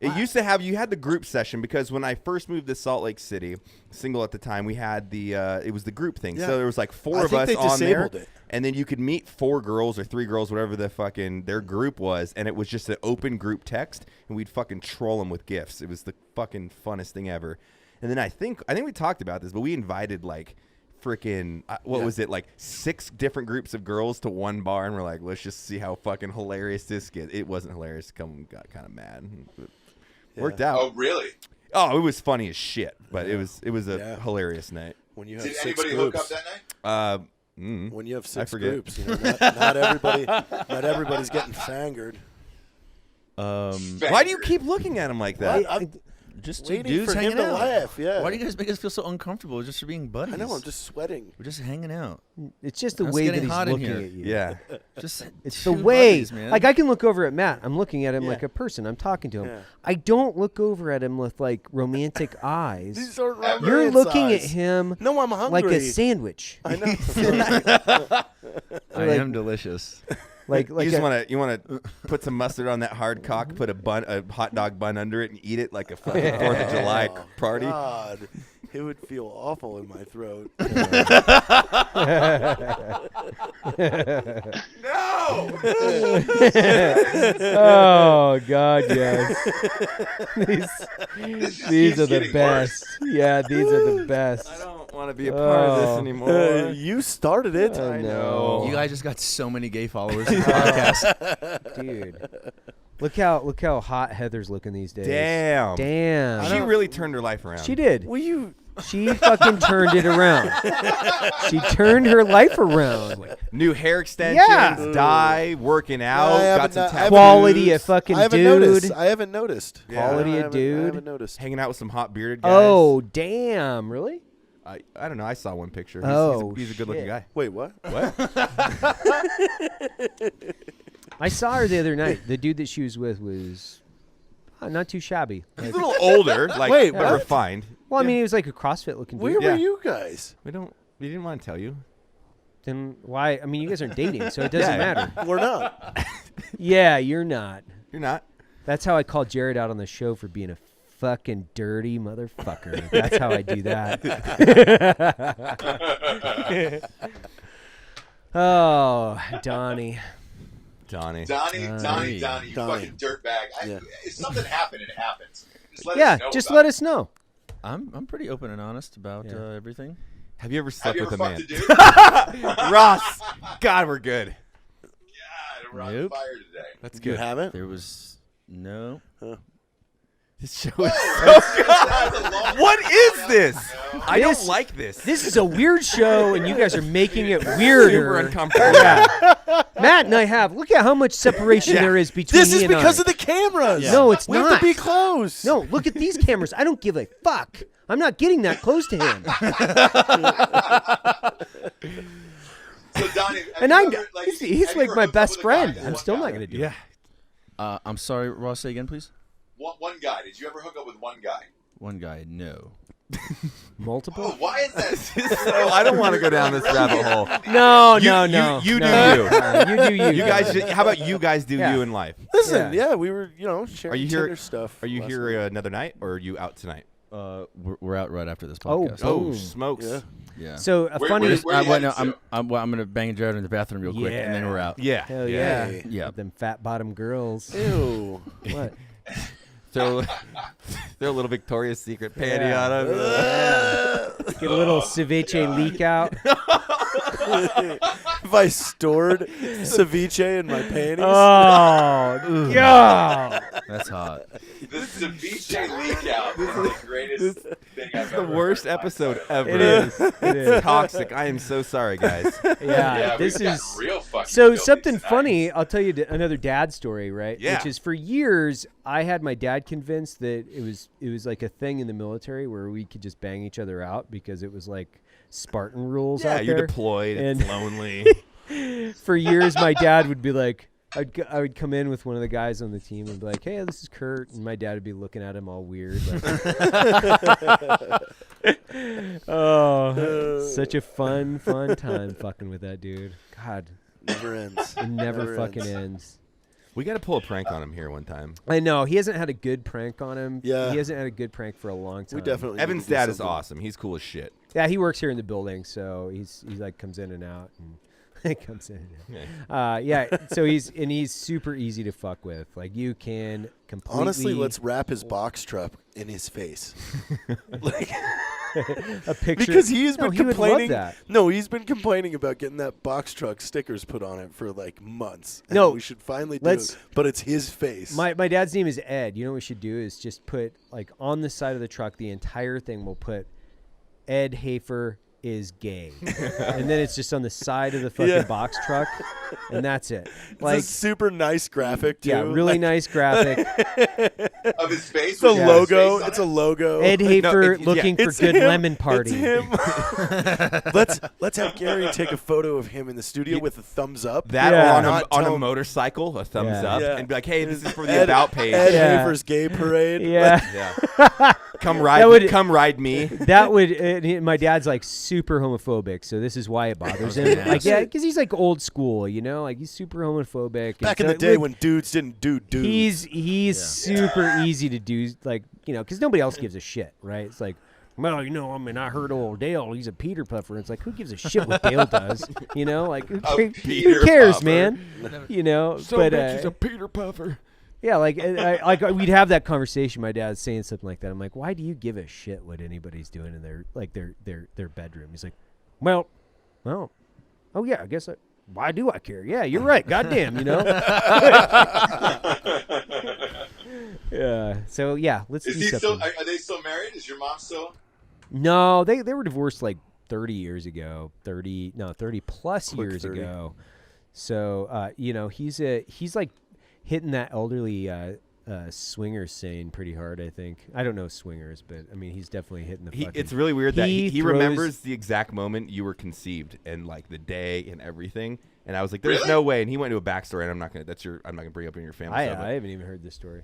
It used to have you had the group session because when I first moved to Salt Lake City, single at the time, we had the it was the group thing. Yeah. So there was like four I of think us they on there, disabled it. and then you could meet 4 girls or 3 girls, whatever the fucking their group was, and it was just an open group text, and we'd fucking troll them with gifts. It was the fucking funnest thing ever. And then I think we talked about this, but we invited like freaking was it like 6 different groups of girls to one bar, and we're like, let's just see how fucking hilarious this gets. It wasn't hilarious. Got kind of mad. Worked out. Oh, really? Oh, it was funny as shit, but it was a Yeah. hilarious night. When you have Did 6 anybody groups. hook up that night? When you have 6 forget. groups, not everybody's getting fangered. Why do you keep looking at him like that? I'm Just two waiting dudes for him hanging to out. laugh. Yeah. Why do you guys make us feel so uncomfortable just for being buddies? I know. I'm just sweating. We're just hanging out. It's just the It's way that getting he's hot in looking here. at you. Yeah. Just It's two the way. buddies, man. Like I can look over at Matt. I'm looking at him Yeah. like a person. I'm talking to him. Yeah. I don't look over at him with like romantic eyes. These aren't You're romance looking eyes. at him No, I'm hungry. like a sandwich. I know. I am delicious. like You like just a, want to put some mustard on that hard cock, put a hot dog bun under it, and eat it like a fucking 4th of July party. God, it would feel awful in my throat. No. oh God, yes. these are the getting best. Yeah, these are the best. I don't want to be a part of this Oh. anymore. You started it. I know. You guys just got so many gay followers in the podcast. Dude. Look how hot Heather's looking these days. Damn. Damn. She really turned her life around. She did. Will you? She fucking turned it around. She turned her life around. New hair extensions, Yeah. dye, working out, I got haven't some no- I tattoos, haven't Quality of fucking I haven't dude. noticed. I haven't noticed. Yeah. Quality I of haven't- I dude. haven't noticed. hanging out with some hot bearded guys. Oh, damn. Really? I don't know. I saw one picture. He's a good-looking shit. guy. Wait, what? What? I saw her the other night. The dude that she was with was not too shabby. He's a little older, like Wait, but what? refined. Well, I mean, he was like a CrossFit looking dude. Where Yeah. were you guys? We didn't want to tell you. Then why? I mean, you guys aren't dating, so it doesn't Yeah. matter. We're not. Yeah, you're not. You're not. That's how I called Jared out on the show for being a fucking dirty motherfucker. That's how I do that. Oh, Donnie. Donnie. Donnie, you Donnie. fucking dirtbag. Yeah. If something happened, it happens. Just let Yeah, us know just about let it. us know. I'm pretty open and honest about Yeah. everything. Have you ever Have slept you with ever a fucked man? a dude? Ross. God, we're good. God, we're on Nope. fire today. That's You good. haven't? There was no. This show is so good. What is this? I This- don't like this. This is a weird show, and you guys are making it weirder. Super uncomfortable. Yeah. Matt and I have. Look at how much separation there is between This me is and because I. of the cameras. No, it's we not. have to be close. No, look at these cameras. I don't give a fuck. I'm not getting that close to him. So Donnie, And have I'm you ever, like, he's have you like ever my hooked up best with a friend. guy? I'm One still guy? not gonna do Yeah. it. I'm sorry, Ross. Say again, please. One guy. Did you ever hook up with one guy? One guy, no. Multiple? Oh, why is that? So I don't want to go down this rabbit hole. No, You- no, you- no. you do no. you. You do you. You guys, how about you guys do Yeah. you in life? Listen, Yeah. yeah, we were, sharing Are you here? Tinder stuff. Are you last here night. another night, or are you out tonight? We're out right after this Oh, podcast. Oh, Boom. smokes! Yeah. Yeah. So a Where- funny. where- where- Well, no, headed I'm gonna bang Jared in the bathroom real quick, and then we're out. Yeah, Hell yeah. Hey. Yeah. Them fat bottom girls. Ew. What? Throw a little Victoria's Secret panty Yeah. on him. Get a little ceviche leak out. If I stored ceviche in my panties. Oh, yeah. That's hot. The ceviche leak out is the greatest thing I've The ever worst heard in my episode life. ever. It is. It It's is. toxic. I am so sorry, guys. Yeah, Yeah, this we've is. gotten real fucking So filthy something tonight. funny, I'll tell you another dad story, right? Yeah. Which is for years I had my dad convinced that it was like a thing in the military where we could just bang each other out because it was like Spartan rules Yeah, out you're there. deployed. And- It's lonely. For years my dad would be like I would come in with one of the guys on the team and be like, "Hey, this is Kurt," and my dad would be looking at him all weird. Like, oh, such a fun time fucking with that dude. God, Never ends. it never fucking ends. We got to pull a prank on him here one time. I know he hasn't had a good prank on him. Yeah. he hasn't had a good prank for a long time. We definitely. Evan's need to do dad is something. awesome. He's cool as shit. Yeah, he works here in the building, so he's like comes in and out and. Comes in. Yeah. So he's super easy to fuck with. Like you can completely. Honestly, let's wrap his box truck in his face. Like, a picture because he's No, been he would love complaining. that. No, he's been complaining about getting that box truck stickers put on it for like months. And No, we should finally do let's- it. But it's his face. My dad's name is Ed. You know what we should do is just put like on the side of the truck, the entire thing will put Ed Hafer is gay, and then it's just on the side of the fucking Yeah. box truck, and that's it. It's Like a super nice graphic too. yeah, really Like, nice graphic. Of his face. It's a with his logo. face on It's it? a logo. Ed Hafer yeah, looking for It's good him. lemon party. It's him. let's have Gary take a photo of him in the studio with a thumbs up. That Yeah. on Not a tell him- motorcycle, a thumbs Yeah. up, Yeah. and be like, "Hey, this is for the Ed, about page." Ed Yeah. Hafer's gay parade. Yeah. Yeah. Come ride, That would- come ride me. That would my dad's like super homophobic, so this is why it bothers him. Yeah. Like yeah, because he's like old school, you know, like he's super homophobic. Back and in so the day with- when dudes didn't do dudes. he's super easy to do, like you know, because nobody else gives a shit, right? It's like, well, you know, I mean, I heard old Dale, he's a Peter Puffer. It's like, who gives a shit what Dale does? You know, like who Peter cares, Puffer. man? You know, but Peter Puffer. yeah, like we'd have that conversation. My dad's saying something like that. I'm like, why do you give a shit what anybody's doing in their bedroom? He's like, well, oh yeah, I guess why do I care? Yeah, you're right. Goddamn, you know. Yeah. So yeah, let's Is do he something. still? Are they still married? Is your mom still? No, they were divorced like 30 years ago. 30 plus Quick years 30. ago. So you know, he's like hitting that elderly swingers scene pretty hard. I think I don't know swingers, but I mean he's definitely hitting the. fucking, It's really weird that he throws- remembers the exact moment you were conceived and like the day and everything. And I was like, "There's Really? no way." And he went into a backstory, and I'm not gonna bring up in your family. stuff, but- I haven't even heard this story.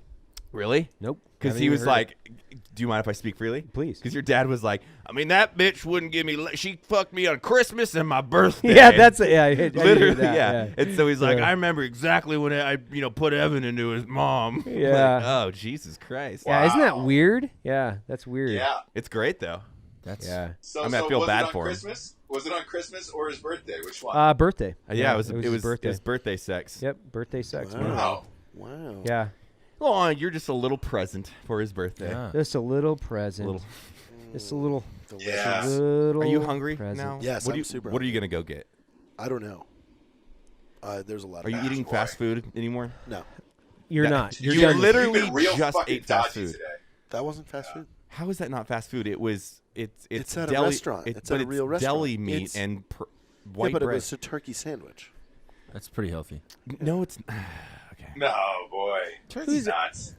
Really? Nope. Because Haven't he even was heard it. like, "Do you mind if I speak freely?" Please. Because your dad was like, "I mean, that bitch wouldn't give me. She fucked me on Christmas and my birthday." Yeah, that's yeah. I did hear literally that, yeah. And so he's like, Yeah. "I remember exactly when I put Evan into his mom." Yeah. Like, oh Jesus Christ. Yeah, isn't that Wow. weird? Yeah, that's weird. Yeah. It's great though. That's Yeah. So, I mean, I feel was bad it on for him. Christmas? Was it on Christmas or his birthday? Which one? Birthday. Yeah, it was his birthday. his birthday sex. Yep, birthday sex. Wow. Man. Wow. Wow. Yeah, Oh, you're just a little present for his birthday. yeah. just a little present. Little- Just a little. Delicious. Yeah. Little Are you hungry present. now? Yes, What I'm are you, super What are you gonna go get? I don't know. There's a lot of. Are you eating boy. fast food anymore? No. You're Yeah. not. You're You done. literally You've been real just fucking ate fast dodgy food. today. That wasn't fast food. How is that not fast food? It's at deli, a restaurant. It's but at a real restaurant. Deli meat It's- and white yeah, but bread. it was a turkey sandwich. That's pretty healthy. No, it's okay. No, boy. Who's- Nuts.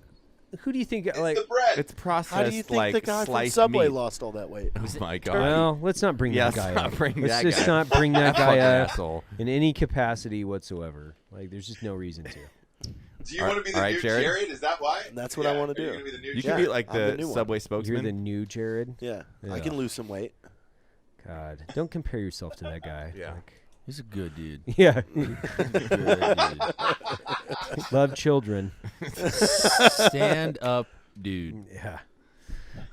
Who do you think It's like? the bread. It's processed How do you think like the guy from sliced Subway meat. lost all that weight? Oh my god! Well, let's not bring Yeah, that guy let's not up. bring Let's that just guy not bring that guy Fucking up asshole. in any capacity whatsoever. Like, there's just no reason to. Do you want to be the all right, new Jared? Jared? Is that why? And that's what I wanna Are you do. gonna be the new You Jared? could be like I'm the the new one. Subway You're spokesman. the new Jared. Yeah, Yeah. I can lose some weight. God, don't compare yourself to that guy. Yeah. Like, He's a good dude. yeah. Good dude. Love children. Stand up, dude. Yeah.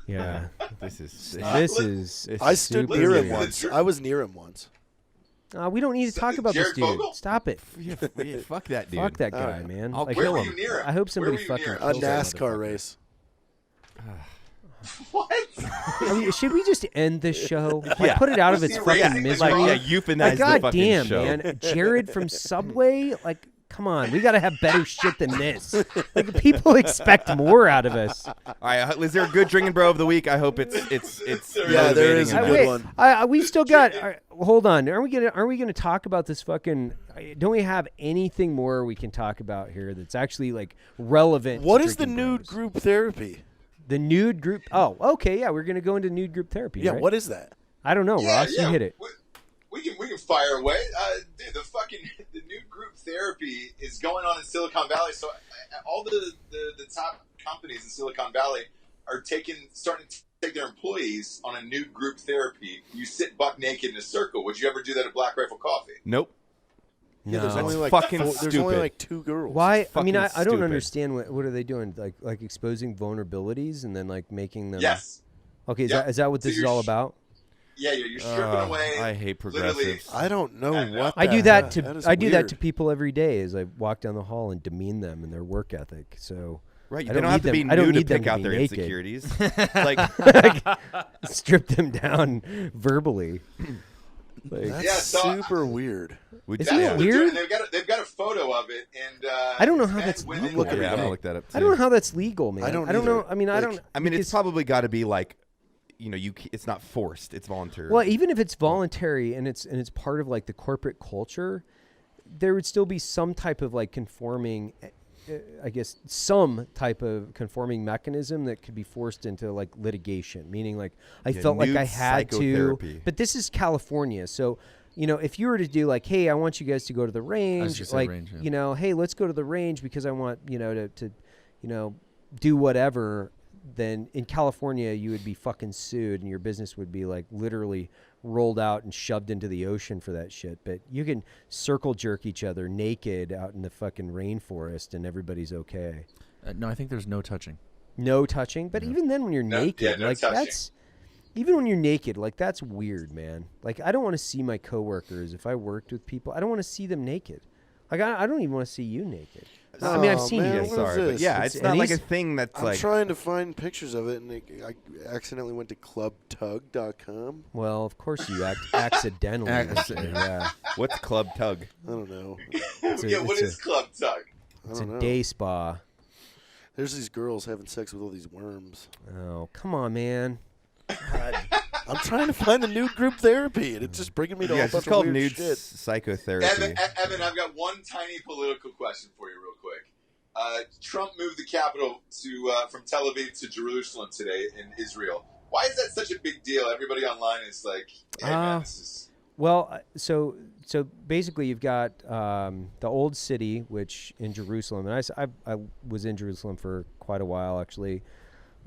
Yeah. This is This is. I stood super near him weird. once. I was near him once. We don't need to talk about this Jared dude. Fogle? Stop it. yeah, fuck that dude. Fuck that All guy, right. man. I'll Like, Where kill were him. you near him? I hope somebody Where were you fucking near him? A kills that NASCAR motherfucker. race. What? Should we just end this show? Like, Yeah. put it out of Was its he fucking racing the misery. car? Like, yeah, euthanize Like, the God fucking damn, show. man. Jared from Subway? Like, come on. We got to have better shit than this. Like, people expect more out of us. All right, is there a good drinking bro of the week? I hope it's Yeah, there is motivating a and good nice. one. We still got. Hold on. Aren't we gonna talk about this fucking? Don't we have anything more we can talk about here that's actually like relevant? What to is the Drinkin' nude Bros? group therapy? The nude group. Oh, okay. Yeah, we're gonna go into nude group therapy. Yeah, right? what is that? I don't know, Ross. You hit it. We can fire away. Dude, the new group therapy is going on in Silicon Valley. So all the top companies in Silicon Valley are starting to take their employees on a nude group therapy. You sit buck naked in a circle. Would you ever do that at Black Rifle Coffee? Nope. Yeah, there's No. only like fucking there's only stupid. like 2 girls. Why? I mean, I fucking don't stupid. understand what are they doing? Like exposing vulnerabilities and then like making them. Yes. Okay, Yep. is that what So this is you're all about? Yeah, you're stripping away. I hate literally- progressives. I don't know what. I do the that heck- to is I do that weird. to people every day as I walk down the hall and demean them and their work ethic. So Right, I they don't have to need be them- I don't nude to need them pick to out be their naked. insecurities. Like, strip them down verbally. Like, That's Yeah, so- super weird. would Isn't you- it That's what they're weird? doing. They've got a photo of it, and I don't know it's how men, that's women, I'm looking yeah, at I'm it. gonna look that up. Too. I don't know how that's legal, man. I don't know. either. I mean, I Like, don't. I mean, it's because- probably got to be like, it's not forced. It's voluntary. well, even if it's voluntary and it's part of like the corporate culture, there would still be some type of like conforming. I guess some type of conforming mechanism that could be forced into like litigation, meaning like I Yeah, felt like nude I had to. psychotherapy. But this is California, so if you were to do like, hey, I want you guys to go to the range, just say like range, yeah. hey, let's go to the range because I want to do whatever. Then in California, you would be fucking sued, and your business would be like literally rolled out and shoved into the ocean for that shit. But you can circle jerk each other naked out in the fucking rainforest, and everybody's okay. No, I think there's no touching. No touching, but even then, when you're No- naked, yeah, no like touching. that's even when you're naked, like that's weird, man. Like I don't want to see my coworkers if I worked with people. I don't want to see them naked. Like I don't even want to see you naked. I mean, I've Oh, seen man, you. what is Sorry, but this? yeah, It's- it's not and like a these- thing that's I'm like. trying to find pictures of it, and I accidentally went to clubtug.com. Well, of course you accidentally. Yeah, What's Club Tug? I don't know. Yeah, what is Club Tug? I it's don't a know. day spa. There's these girls having sex with all these worms. Oh, come on, man. I'm trying to find the nude group therapy, and it's just bringing me to Yeah, a it's bunch just called of weird nude shit. psychotherapy. Evan, I've got one tiny political question for you, real quick. Trump moved the capital from Tel Aviv to Jerusalem today in Israel. Why is that such a big deal? Everybody online is like, "Hey, man, this is." Well, so basically, you've got the old city, which in Jerusalem, and I was in Jerusalem for quite a while, actually.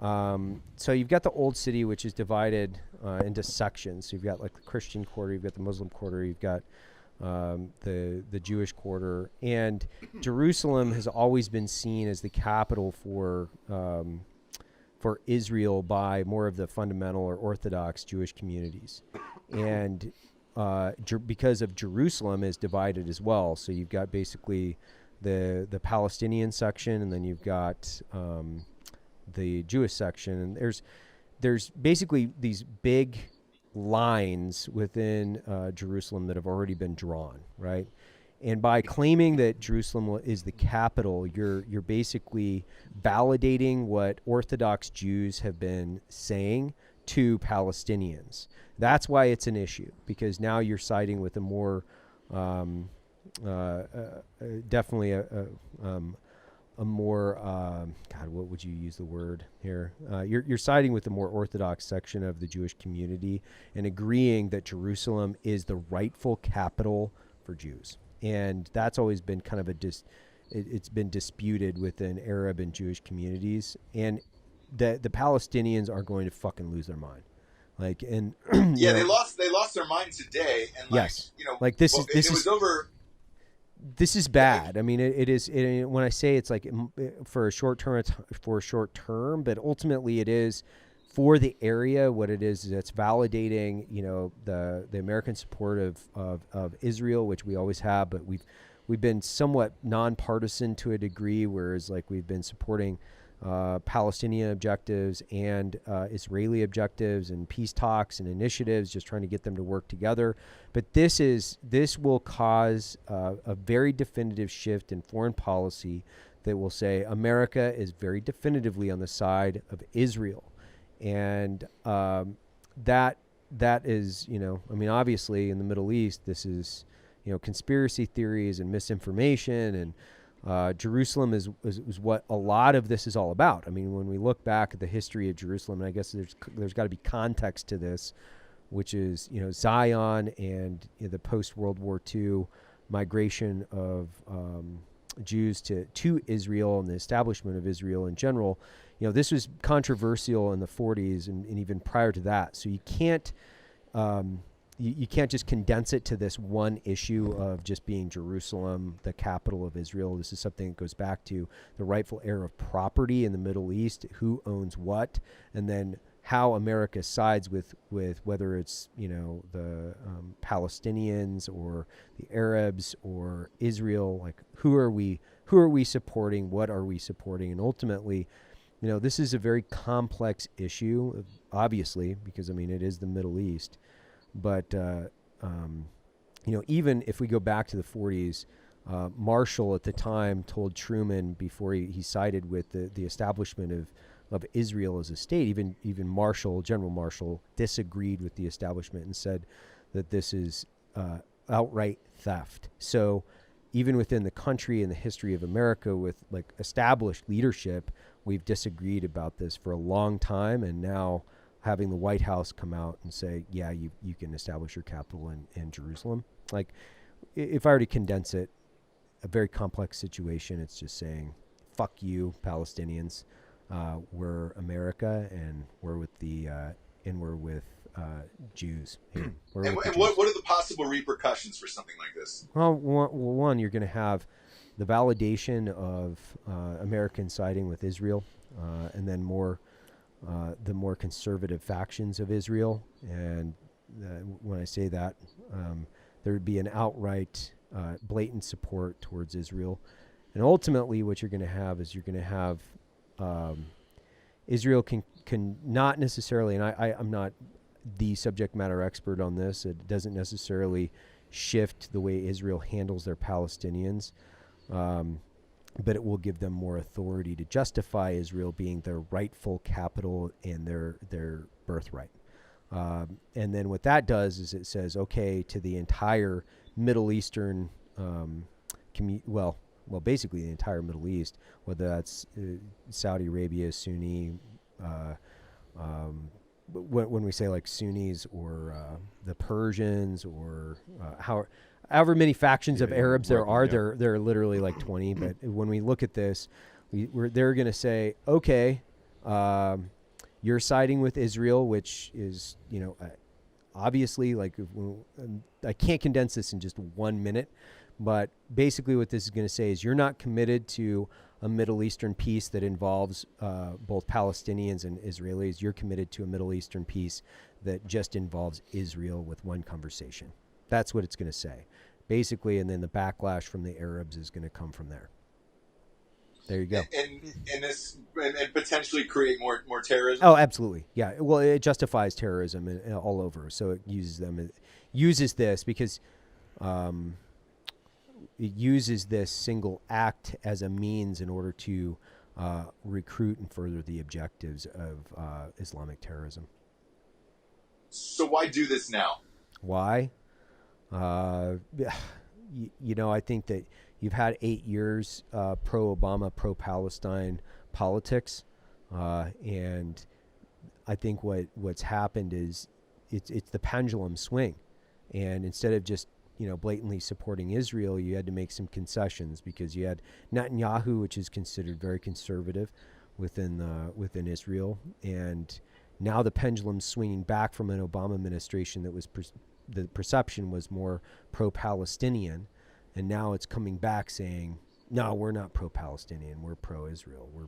So you've got the old city, which is divided into sections. So you've got like the Christian quarter, you've got the Muslim quarter, you've got the Jewish quarter, and Jerusalem has always been seen as the capital for Israel by more of the fundamental or Orthodox Jewish communities, and because of Jerusalem is divided as well. So you've got basically the Palestinian section, and then you've got the Jewish section, and there's basically these big lines within Jerusalem that have already been drawn, right? And by claiming that Jerusalem is the capital, you're basically validating what Orthodox Jews have been saying to Palestinians. That's why it's an issue, because now you're siding with a more definitely a more God, what would you use the word here? You're siding with the more Orthodox section of the Jewish community and agreeing that Jerusalem is the rightful capital for Jews. And that's always been kind of it's been disputed within Arab and Jewish communities. And the Palestinians are going to fucking lose their mind. Like, and yeah, they lost their mind today. And yes, like this well, is it was over. This is bad. I mean, it is. When I say it's like for a short term, it's for a short term, but ultimately it is for the area. What it is it's validating, the American support of Israel, which we always have, but we've been somewhat nonpartisan to a degree, whereas like we've been supporting Palestinian objectives and Israeli objectives and peace talks and initiatives, just trying to get them to work together. But this will cause a very definitive shift in foreign policy that will say America is very definitively on the side of Israel. And that is, I mean, obviously in the Middle East, this is, conspiracy theories and misinformation, and Jerusalem is what a lot of this is all about. I mean, when we look back at the history of Jerusalem, and I guess there's got to be context to this, which is, Zion and the post-World War II migration of Jews to Israel and the establishment of Israel in general. This was controversial in the 40s and even prior to that. So you can't you can't just condense it to this one issue of just being Jerusalem, the capital of Israel. This is something that goes back to the rightful heir of property in the Middle East, who owns what, and then how America sides with whether it's the Palestinians or the Arabs or Israel. Like who are we supporting? What are we supporting? And ultimately, this is a very complex issue, obviously, because it is the Middle East. But even if we go back to the 40s, Marshall at the time told Truman before he sided with the establishment of Israel as a state. Even General Marshall disagreed with the establishment and said that this is outright theft. So even within the country and the history of America, with like established leadership, we've disagreed about this for a long time, and now having the White House come out and say, yeah, you can establish your capital in Jerusalem. Like, if I were to condense it, a very complex situation, it's just saying, fuck you, Palestinians. We're America, and we're with Jews here. And what are the possible repercussions for something like this? Well, one, you're going to have the validation of American siding with Israel, and then the more conservative factions of Israel. And when I say that, there would be an outright blatant support towards Israel. And ultimately what you're going to have is Israel can not necessarily, and I'm not the subject matter expert on this, it doesn't necessarily shift the way Israel handles their Palestinians, but it will give them more authority to justify Israel being their rightful capital and their birthright. And then what that does is it says, okay, to the entire Middle Eastern, basically the entire Middle East, whether that's Saudi Arabia, Sunni, when we say like Sunnis or the Persians or however many factions of Arabs there are, there are literally like 20. But when we look at this, they're going to say, okay, you're siding with Israel, which is, obviously, like, I can't condense this in just 1 minute, but basically what this is going to say is you're not committed to a Middle Eastern peace that involves both Palestinians and Israelis. You're committed to a Middle Eastern peace that just involves Israel with one conversation. That's what it's going to say, basically, and then the backlash from the Arabs is going to come from there. There you go. And potentially create more terrorism. Oh, absolutely. Yeah. Well, it justifies terrorism all over. So it uses this because it uses this single act as a means in order to recruit and further the objectives of Islamic terrorism. So why do this now? Why? You know, I think that you've had 8 years pro-Obama, pro-Palestine politics, and I think what's happened is it's the pendulum swing, and instead of just blatantly supporting Israel, you had to make some concessions because you had Netanyahu, which is considered very conservative within Israel, and now the pendulum's swinging back from an Obama administration that was the perception was more pro-Palestinian, and now it's coming back saying, no, we're not pro-Palestinian, we're pro-Israel. We're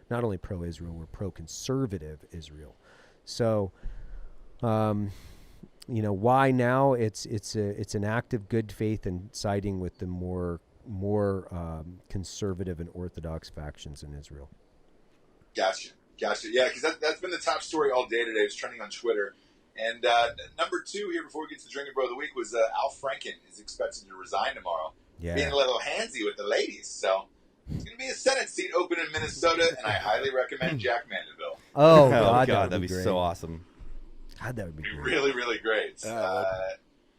not only pro-Israel, we're pro-conservative Israel. So, why now? It's an act of good faith and siding with the more conservative and orthodox factions in Israel. Gotcha. Yeah, because that's been the top story all day today. It's trending on Twitter. And number 2 here before we get to the Drinking Bro of the Week was Al Franken is expected to resign tomorrow. Yeah. Being a little handsy with the ladies. So it's going to be a Senate seat open in Minnesota, and I highly recommend Jack Mandeville. Oh, God, God, that'd be great. so awesome. God, that would be It'd be great. really, really great.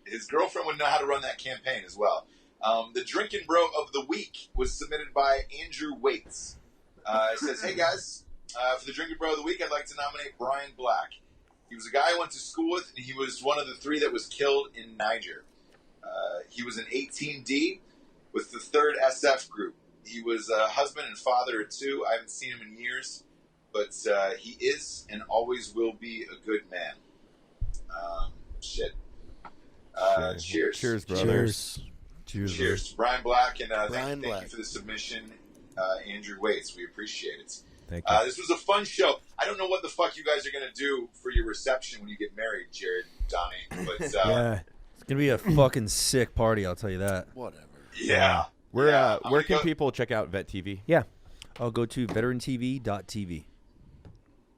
His girlfriend would know how to run that campaign as well. The Drinking Bro of the Week was submitted by Andrew Waits. It says, hey, guys, for the Drinking Bro of the Week, I'd like to nominate Brian Black. He was a guy I went to school with, and he was one of the 3 that was killed in Niger. He was an 18D with the 3rd SF group. He was a husband and father of 2. I haven't seen him in years, but he is and always will be a good man. Cheers. Cheers, brothers. Cheers to Brian Black, and Brian thank you for the submission, Andrew Waits. We appreciate it. Thank you. This was a fun show. I don't know what the fuck you guys are going to do for your reception when you get married, Jared, Donnie. But Yeah. It's going to be a fucking sick party, I'll tell you that. Whatever. yeah. Where I'm where gonna can go- people check out Vet TV? Yeah. I'll go to veterantv.tv.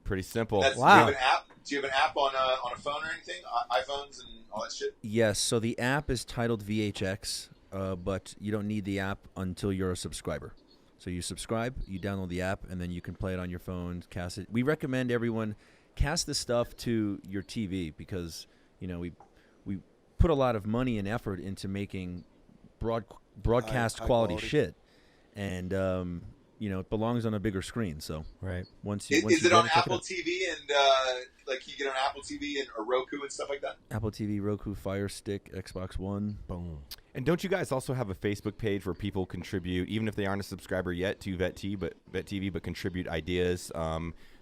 Pretty simple. Do you Wow. have an app? Do you have an app on a phone or anything? iPhones and all that shit? Yes, so the app is titled VHX, but you don't need the app until you're a subscriber. So you subscribe, you download the app, and then you can play it on your phone, cast it. We recommend everyone cast this stuff to your TV because, we put a lot of money and effort into making broadcast High quality quality. shit. And, it belongs on a bigger screen. So Right. once you Is once it you on get check Apple out. TV and you get on Apple TV and or Roku and stuff like that? Apple TV, Roku, Fire Stick, Xbox One. Boom. And don't you guys also have a Facebook page where people contribute, even if they aren't a subscriber yet, to Vet TV, but contribute ideas,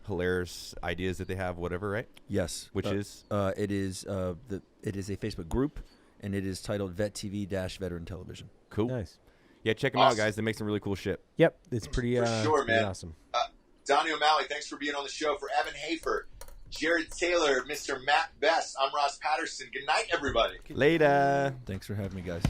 hilarious ideas that they have, whatever, right? Yes, Which is it is a Facebook group, and it is titled Vet TV Veteran Television. cool. Nice. Yeah, check them out, Awesome. guys. They make some really cool shit. Yep. It's pretty, For sure, it's pretty man. awesome. Donnie O'Malley, thanks for being on the show. For Evan Hafer, Jared Taylor, Mr. Matt Best, I'm Ross Patterson. Good night, everybody. Later. Thanks for having me, guys.